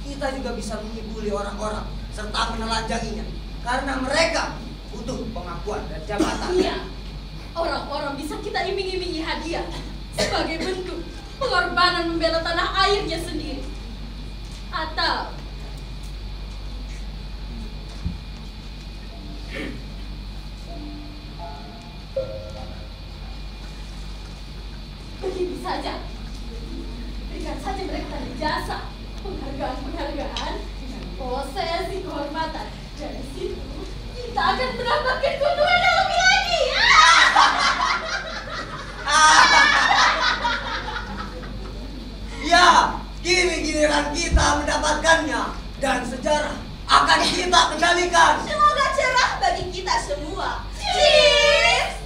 Kita juga bisa mengibuli orang-orang serta menelanjanginya, karena mereka butuh pengakuan dan jabatan. Iya, orang-orang bisa kita iming-imingi hadiah sebagai bentuk pengorbanan membela tanah airnya sendiri. Atau begini saja, berikan saja mereka tanda jasa, penghargaan dengan posesi kehormatan. Dari situ kita akan mendapatkan keuntungan yang lebih lagi. Ya, kini giliran kita mendapatkannya, dan sejarah akan kita kendalikan. Semoga cerah bagi kita semua. Cheers!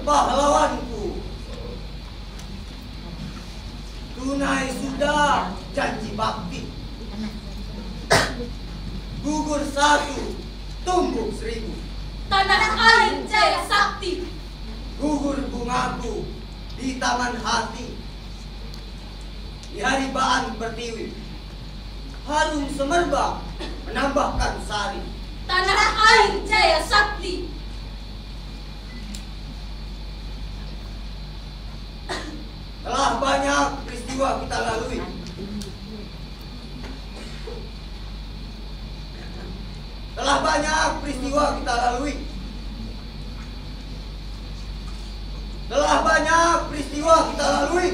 pahlawanku. Tunai sudah janji bakti. Gugur 1, tumbuh 1000. Tanah air jaya sakti. Gugur bungaku di taman hati. Di hari baan pertiwi, harum semerbak menambahkan sari. Tanah air jaya sakti. Telah banyak peristiwa kita lalui. Telah banyak peristiwa kita lalui. Telah banyak peristiwa kita lalui.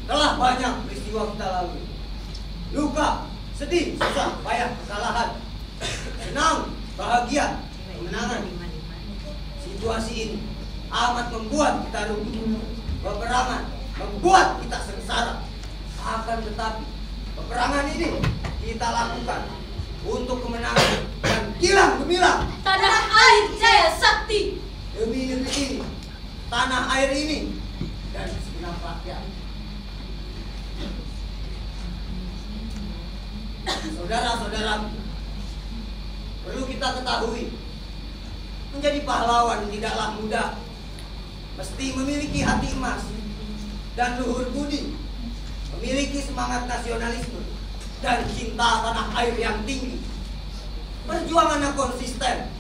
Telah banyak peristiwa kita lalui. Luka, sedih, susah, payah, kesalahan, senang, bahagia, kemenangan. Situasi ini amat membuat kita rugi. Peperangan membuat kita sengsara. Akan tetapi peperangan ini kita lakukan untuk kemenangan dan kilang gemilang. Tanah air jaya sakti. Demi negeri ini, tanah air ini, dan segenap rakyat. Saudara-saudaraku, perlu kita ketahui, menjadi pahlawan tidaklah mudah. Mesti memiliki hati emas dan luhur budi, memiliki semangat nasionalisme dan cinta tanah air yang tinggi, perjuangan yang konsisten,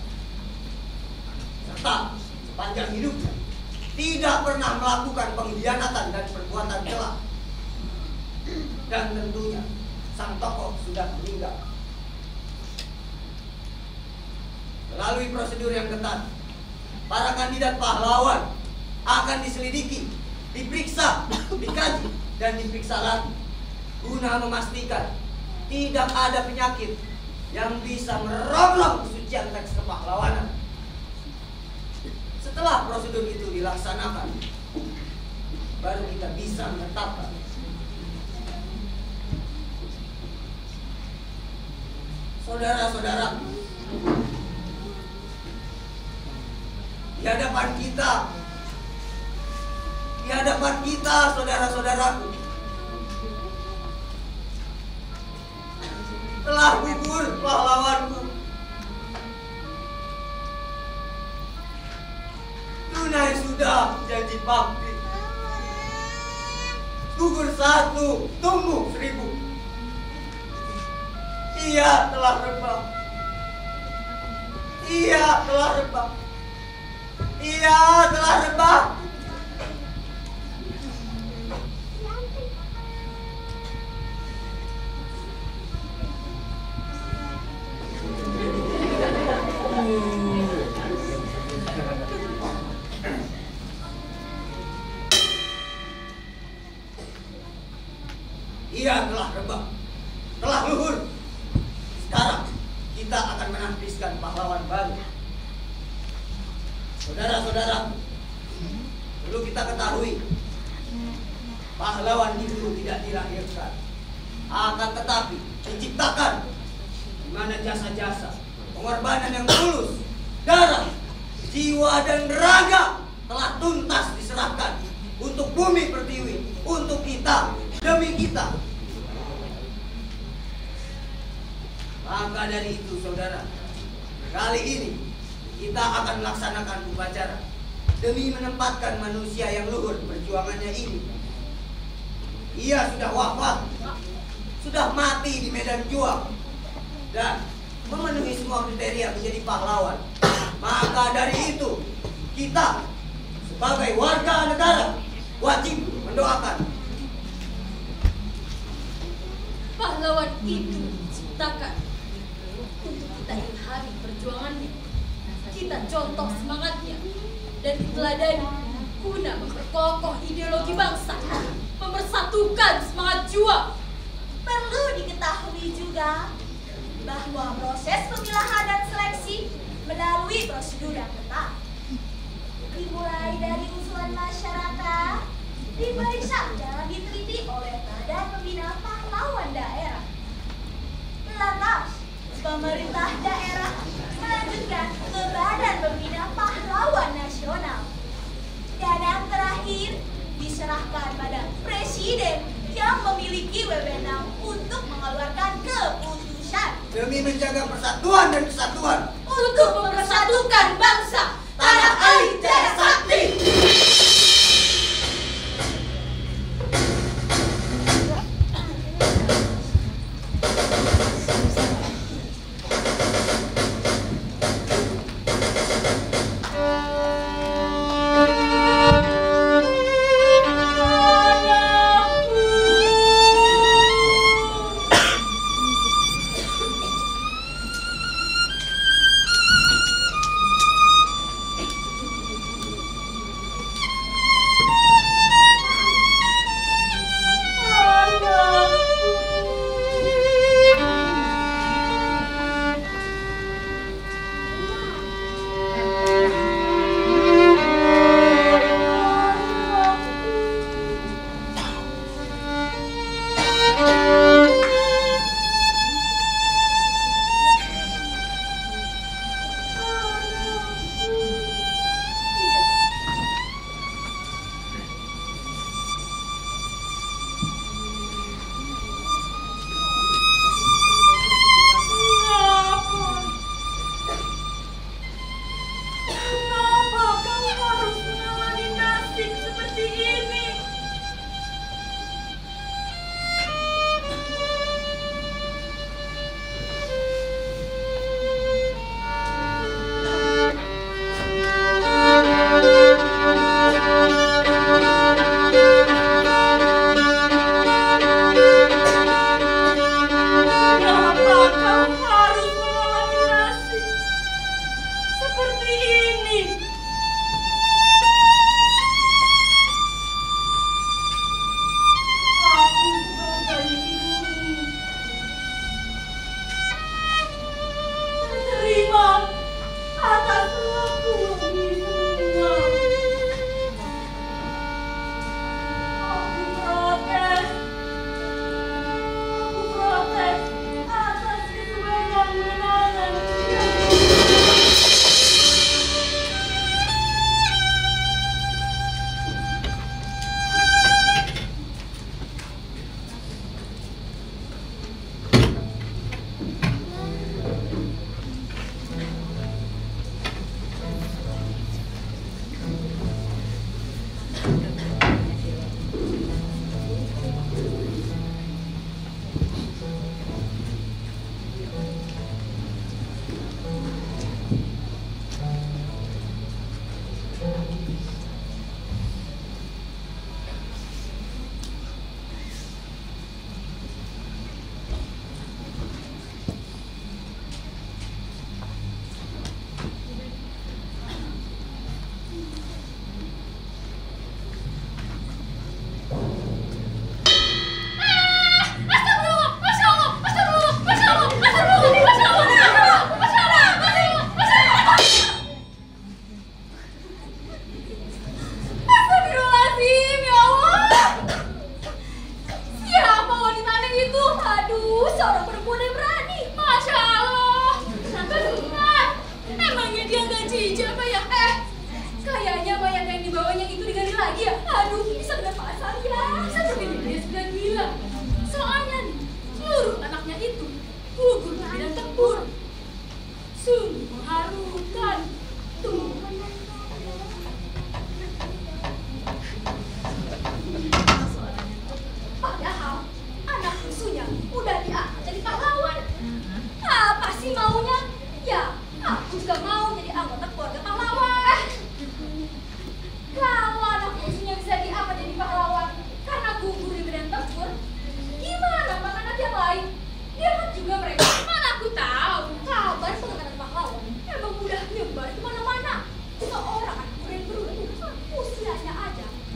serta sepanjang hidupnya tidak pernah melakukan pengkhianatan dan perbuatan celah. Dan tentunya sang tokoh sudah meninggal. Melalui prosedur yang ketat, para kandidat pahlawan akan diselidiki, diperiksa, dikaji, dan diperiksa lagi guna memastikan tidak ada penyakit yang bisa merongrong kesucian teks kepahlawanan. Setelah prosedur itu dilaksanakan, baru kita bisa menetapkan. Saudara-saudara, di hadapan kita, saudara-saudaraku, telah gugur pahlawanku. Tunai sudah janji bakti. Gugur 1, tumbuh 1000. Ia telah rebah. Ia telah rebah. Ia telah rebah. Ia telah rebah, telah luhur. Sekarang kita akan menahbiskan pahlawan baru. Saudara-saudara, perlu kita ketahui, pahlawan itu tidak dilahirkan, akan tetapi diciptakan, di mana jasa-jasa, pengorbanan yang tulus, darah, jiwa dan raga telah tuntas diserahkan untuk bumi pertiwi, untuk kita, demi kita. Maka dari itu, saudara, kali ini kita akan melaksanakan upacara demi menempatkan manusia yang luhur perjuangannya ini. Ia sudah wafat, sudah mati di medan juang, dan memenuhi semua kriteria menjadi pahlawan. Maka dari itu, kita sebagai warga negara wajib mendoakan. Pahlawan itu diciptakan untuk kita ilhami perjuangannya, kita contoh semangatnya, dan diteladani guna memperkokoh ideologi bangsa, mempersatukan semangat juang. Perlu diketahui juga bahwa proses pemilahan dan seleksi melalui prosedur yang ketat. Mulai dari usulan masyarakat, diperiksa dan diteliti oleh Badan Pembina Pahlawan Daerah. Lantas, pemerintah daerah melanjutkan ke Badan Pembina Pahlawan Nasional. Dan yang terakhir, diserahkan pada Presiden yang memiliki wewenang untuk mengeluarkan keputusan Demi menjaga persatuan dan kesatuan. untuk mempersatukan bangsa tanah air Jaya Sakti.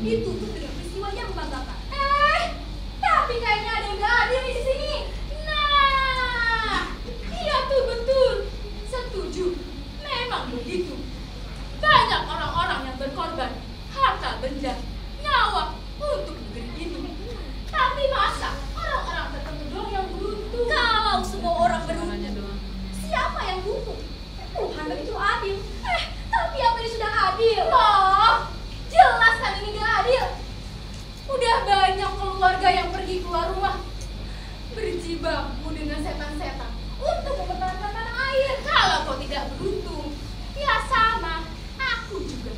ditutup dengan peristiwa yang membanggakan. Tapi kayaknya ada yang gak adil di sini. Nah, iya tuh betul. Setuju. Memang begitu. Banyak orang-orang yang berkorban benda, nyawa untuk negeri itu. Tapi masa orang-orang tertentu doang yang beruntung? Kalau semua orang beruntung, siapa yang buntung? Tuhan begitu adil. Tapi apa ini sudah adil? Loh, jelas kan ini gak adil. Udah banyak keluarga yang pergi keluar rumah, berjibaku dengan setan-setan untuk mempertahankan tanah air. Kalau kau tidak beruntung, ya sama, aku juga.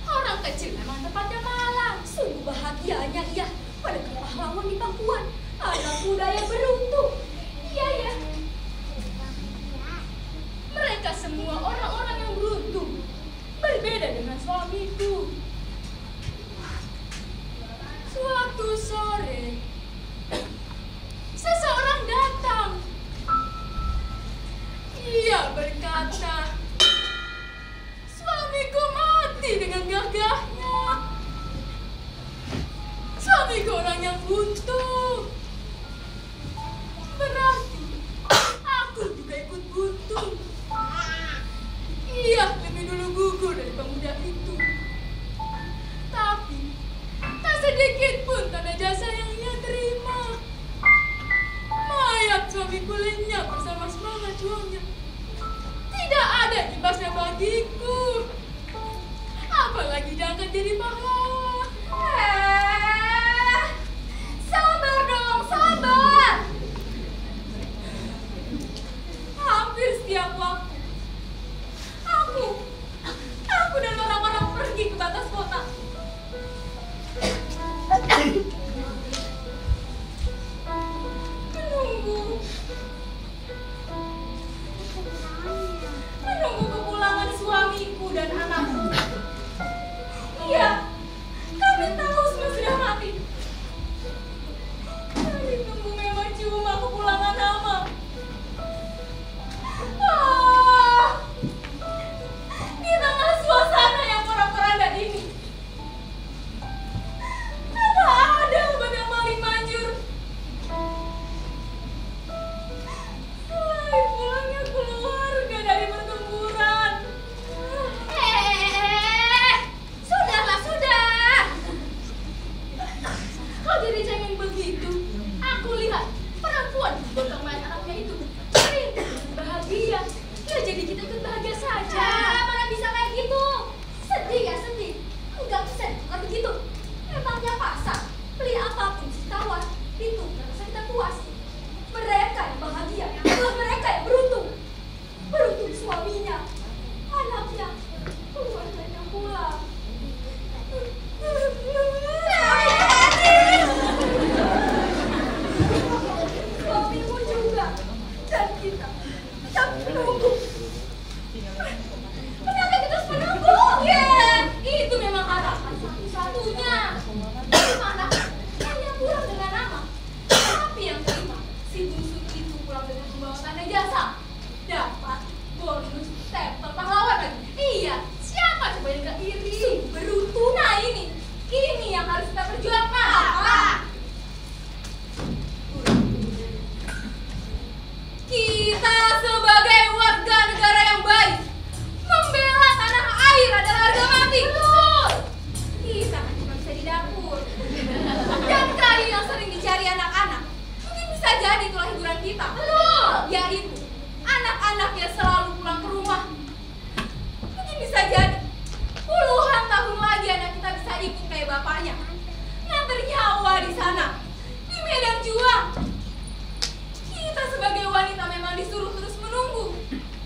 Orang kecil memang tempatnya malang. Sungguh bahagianya ia pada pahlawan di pangkuan, anak muda yang beruntung. Iya ya. Mereka semua orang-orang yang beruntung. Berbeda dengan suamiku. Suatu sore, seseorang datang. Ia berkata, suamiku mati dengan gagahnya. Suamiku orang yang buntu. Berarti aku juga ikut buntu. Ia lebih dulu gugur dari pemuda itu. Tapi tak sedikit pun tanda jasa yang ia terima. Mayat suamiku lenyap bersama semangat juangnya. Tidak ada imbasnya bagiku. Apalagi diangkat jadi pahlawan. Sabar dong, sabar. Hampir setiap waktu aku dan orang-orang pergi ke batas kota. Menunggu kepulangan suamiku dan anakku. Iya, kami tahu semua sudah mati. Kami tunggu memang cuma kepulangan nama. Di tengah suasana yang porak-poranda ini, apa ada obat yang paling manjur selain pulangnya keluarga dari pertempuran? Sudahlah, sudah. Kau jadi cengeng begitu. Aku lihat perempuan di belakang mayat anaknya itu bahagia. Ya jadi kita ikut bahagia saja. Mana bisa kayak gitu? Sedih ya sedih. Enggak bisa ditukar begitu. Memangnya pasar beli apapun ditawar ditukar bisa kita puas. Mereka yang bahagia adalah mereka yang beruntung. Beruntung suaminya, anaknya, keluarganya pula. Suamimu juga dan kita menunggu. Kenapa kita harus menunggu? Ya, itu memang harapan satu-satunya. Mana hanya pulang dengan nama, tapi yang terima si bungsu itu pulang dengan membawa tanda jasa. Dapat bonus stempel pahlawan lagi. Iya, siapa coba yang gak iri? Beruntung. Nah ini yang harus kita perjuangkan. Apa? Kita sebagai warga negara yang baik, membela tanah air adalah harga mati. Betul. Kita kan cuma bisa di dapur. Dan kali yang sering dicari anak-anak, mungkin bisa jadi itulah hiburan kita. Betul. Yaitu anak-anak yang selalu pulang ke rumah. Mungkin bisa jadi puluhan tahun lagi anak kita bisa ikut kayak bapaknya, yang bernyawa di sana di medan juang. Kita sebagai wanita memang disuruh terus menunggu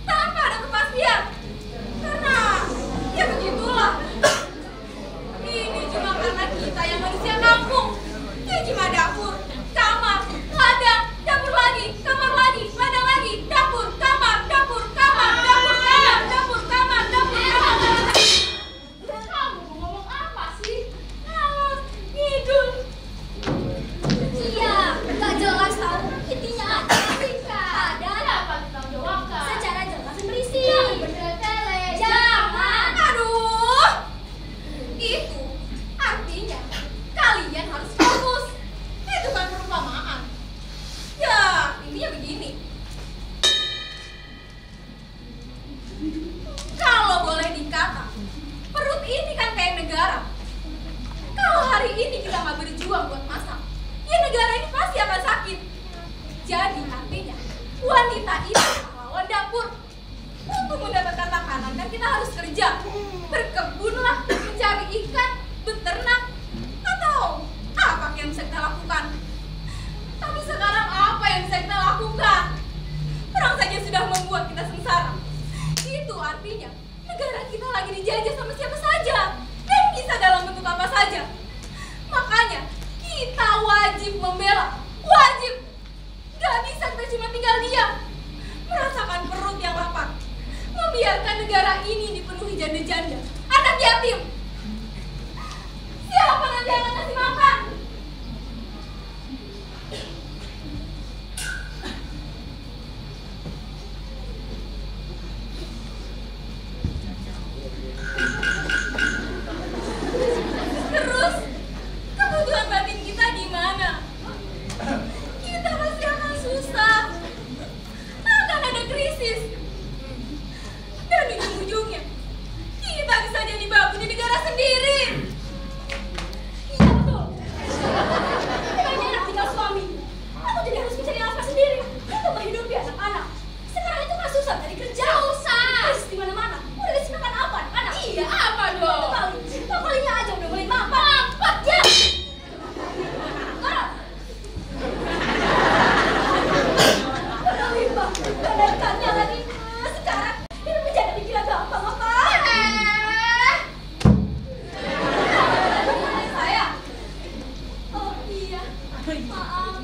tanpa ada kepastian. Karena ya begitulah. Ini cuma karena kita yang manusia kampung. Ya cuma dapur, kamar, ladang, dapur lagi, kamar lagi, ladang lagi, dapur, kamar, dapur, kamar, dapur, kamar, dapur, kamar, dapur, kamar. Kamu mau ngomong apa sih? Awas, ngidul. Iya, gak jelas tahu. Intinya ada. Ada dapat tanggung jawabkan. Secara jelas dan berisi. Jangan bertele. Jangan. Aduh. Itu artinya kalian harus fokus. Itu kan perumpamaan. Ya, intinya begini. Kalau boleh dikata, perut ini kan kayak negara. Kalau hari ini kita nggak berjuang buat masak, ya negara ini pasti akan sakit. Jadi artinya wanita itu pahlawan dapur. Untuk mendapatkan makanan kan kita harus kerja, berkebunlah, mencari ikan, beternak, atau apa yang bisa kita lakukan. Tapi sekarang apa yang bisa kita lakukan? Perang saja sudah membuat kita sengsara. Itu artinya negara kita lagi dijajah sama siapa saja dan bisa dalam bentuk apa saja. Makanya kita wajib membela, wajib. Gak bisa kita cuma tinggal diam, merasakan perut yang lapar, membiarkan negara ini dipenuhi janda-janda, anak yatim. Siapa nanti akan kasih makan? Terus, kebutuhan batin kita gimana? Kita pasti akan susah, akan ada krisis, dan ujung-ujungnya kita bisa jadi babu di negara sendiri. Iya betul. Bukannya enak tinggal suami, aku jadi harus mencari nafkah sendiri untuk menghidupi anak-anak. Sekarang itu nggak susah dari kerja. Susah. Di mana-mana. Udah dikasih makan apa anak? Iya apa dong? Kalinya aja udah mulai mampet ya. Gadaikannya lagi sekarang ini menjadi pikiran gampang apa? Saya. Oh iya, maaf.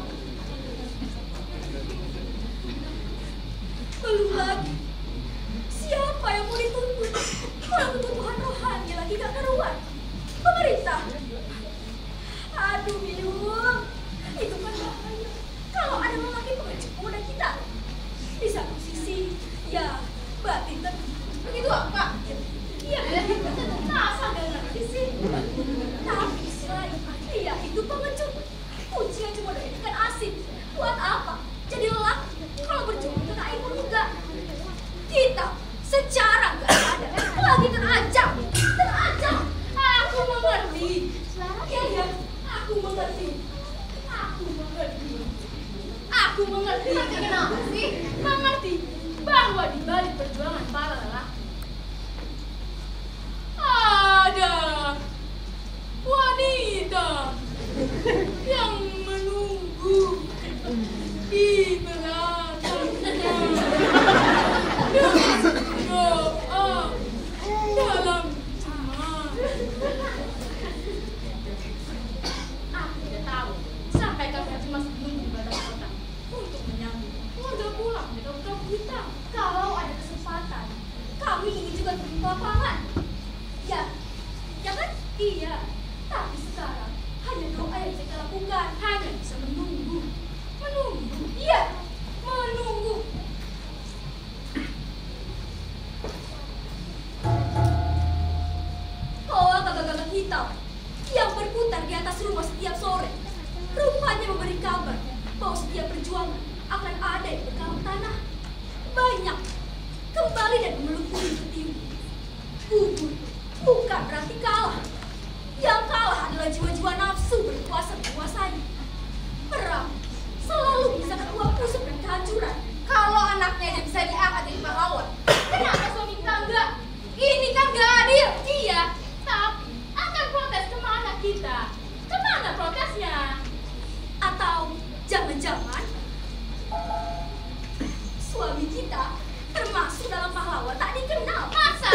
Belum lagi. Siapa yang mau dituntut? Kalau kebutuhan rohani lagi gak keruan. Pemerintah. Aduh Biung, itu kan bahaya. Kalau ada lelaki pengecut pemuda kita. Di satu sisi, ya batin tentu. Begitu apa? Iya, masa gak ngerti sih? Tapi selain dia itu pengecut, kuncinya cuma dari ikan asin. Buat apa? Jadi lelaki kalau berjuang kena air pun enggak. Kita secara gak ada lagi terancam. Terancam. Aku mengerti. Iya, aku mengerti. Aku mengerti. Aku mengerti. Kenapa sih? Mengerti bahwa di balik perjuangan para lelaki ada wanita yang menunggu di belakang dengan doa dalam iman. Aku tidak tahu sampai kapan cuma menunggu di batas kota untuk menyambut warga pulang ke kampung kita. Kalau ada kesempatan, kami ingin juga turun ke lapangan. Ya kan? Iya. Tapi sekarang hanya doa yang bisa kita lakukan, hanya bisa menunggu. Menunggu. Iya, menunggu. Oh, gagak-gagak hitam yang berputar di atas rumah setiap sore, rupanya memberi kabar bahwa setiap perjuangan akan ada yang berkalang tanah. Banyak kembali dan melukuri ketimbun. Gugur bukan berarti kalah. Yang kalah adalah jiwa-jiwa nafsu berkuasa menguasai. Perang selalu bisa keluar busuk dan kehancuran. Kalau anaknya aja bisa diangkat jadi pahlawan, kenapa suami kita enggak? Ini kan gak adil. Iya, tapi akan protes kemana kita? Kemana protesnya? Atau jangan-jangan suami kita termasuk dalam pahlawan tak dikenal? Masa?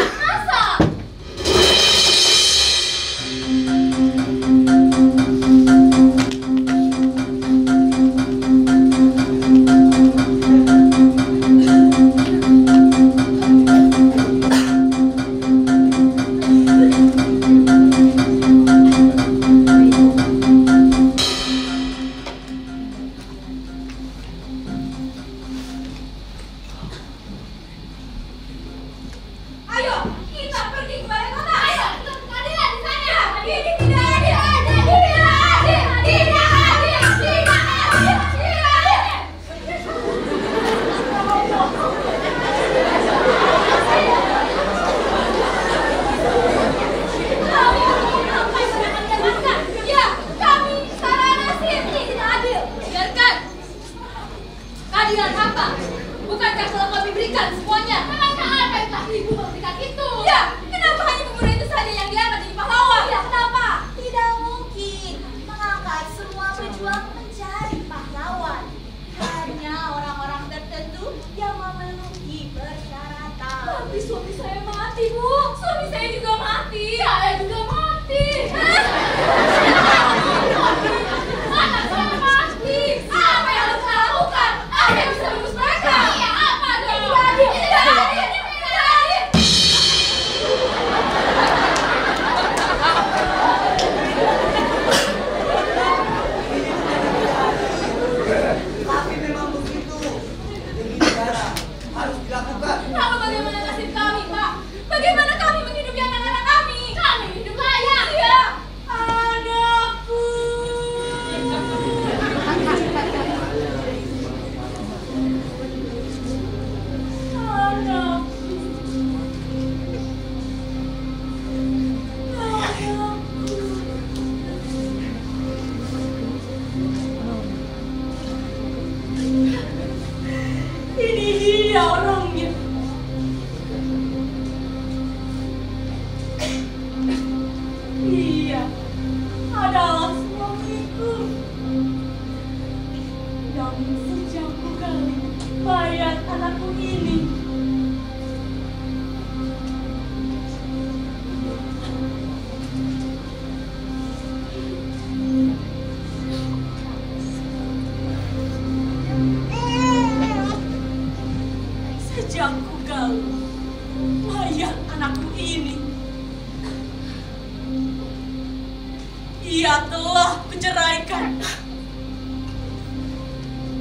ia telah menceraikan.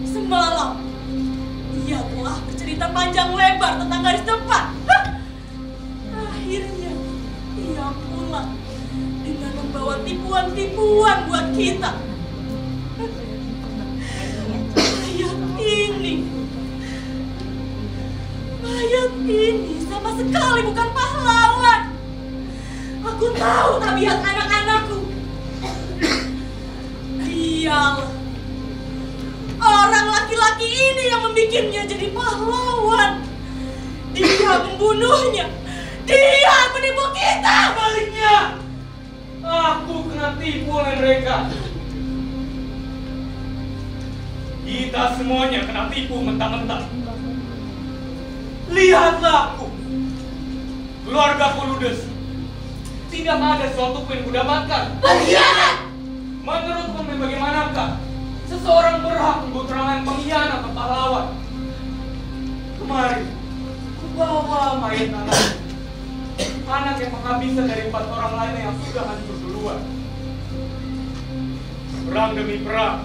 Semalam, ia telah bercerita panjang lebar tentang garis depan. Akhirnya, ia pulang dengan membawa tipuan-tipuan buat kita. Mayat ini sama sekali bukan pahlawan. Aku tahu tabiat anak-anakku. Dialah orang laki-laki ini yang membikinnya jadi pahlawan. Dia membunuhnya. Dia menipu kita. Baliknya, aku kena tipu oleh mereka. Kita semuanya kena tipu mentah-mentah. Lihatlah aku, keluarga Ludes. Tidak ada suatu pun yang kudapatkan. Pengkhianat! Menurutmu bagaimanakah seseorang berhak membuat pengkhianat atau pahlawan? Kemarin, kubawa mayat anak yang penghabisan dari 4 orang lainnya yang sudah hancur duluan. Perang demi perang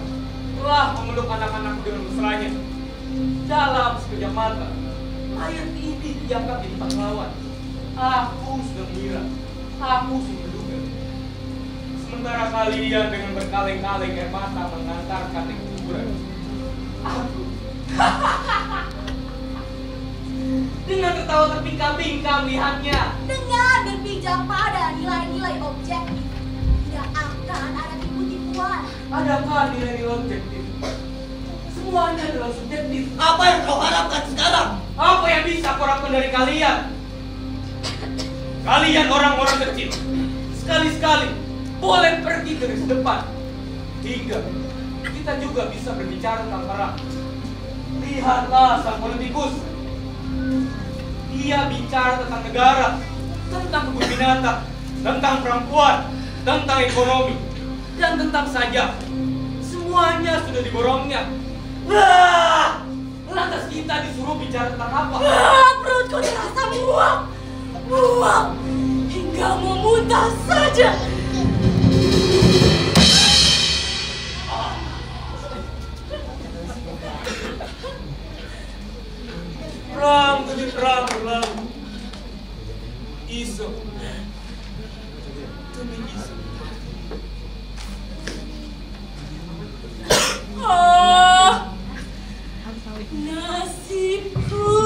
telah memeluk anak-anakku dengan mesranya. Dalam sekejap mata, mayat ini dianggap jadi pahlawan. Aku sudah mengira, aku sudah menduga. Sementara kalian dengan berkaleng-kaleng air mata mengantarkan ke kuburan, aku dengan tertawa terpingkam-pingkam lihatnya. Dengan berpijak pada nilai-nilai objektif, tidak akan ada tipu-tipuan. Adakah nilai-nilai objektif? Semuanya adalah subjektif. Apa yang kau harapkan sekarang? Apa yang bisa aku harapkan dari kalian? Kalian orang-orang kecil, sekali-sekali boleh pergi ke garis depan. Hingga kita juga bisa berbicara tentang perang. Lihatlah sang politikus. Dia bicara tentang negara, tentang kebun binatang, tentang perempuan, tentang ekonomi, dan tentang sajak. Semuanya sudah diborongnya. Lantas kita disuruh bicara tentang apa? Perutku terasa muak hingga memuntah saja. Perang demi perang berlalu. Isu demi isu. Nasibku.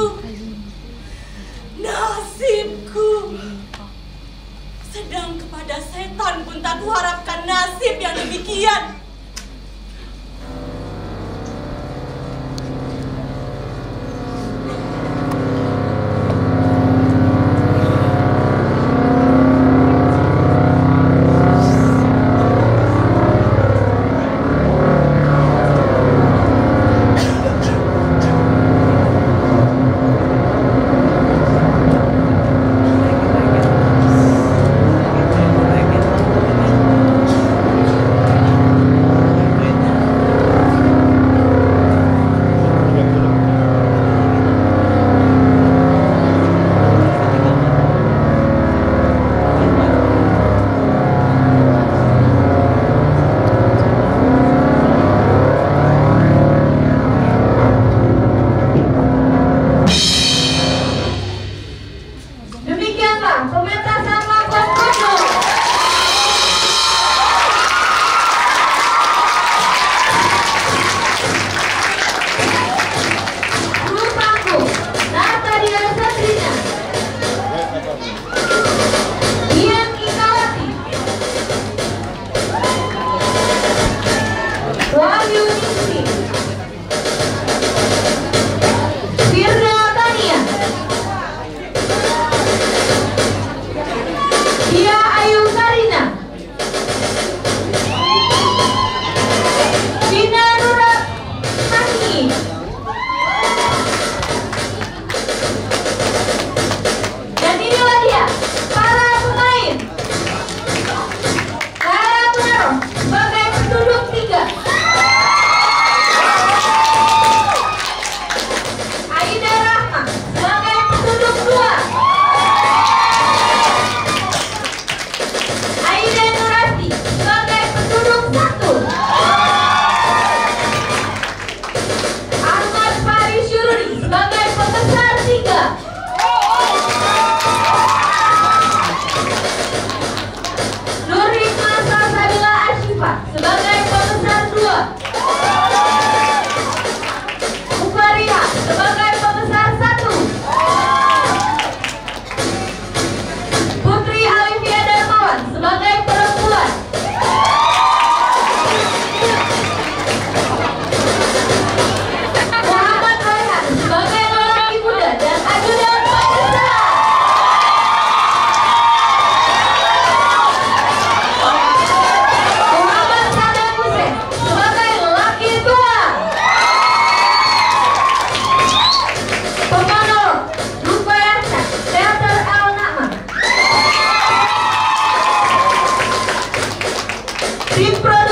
Sedang kepada setan pun tak kuharapkan nasib yang demikian. si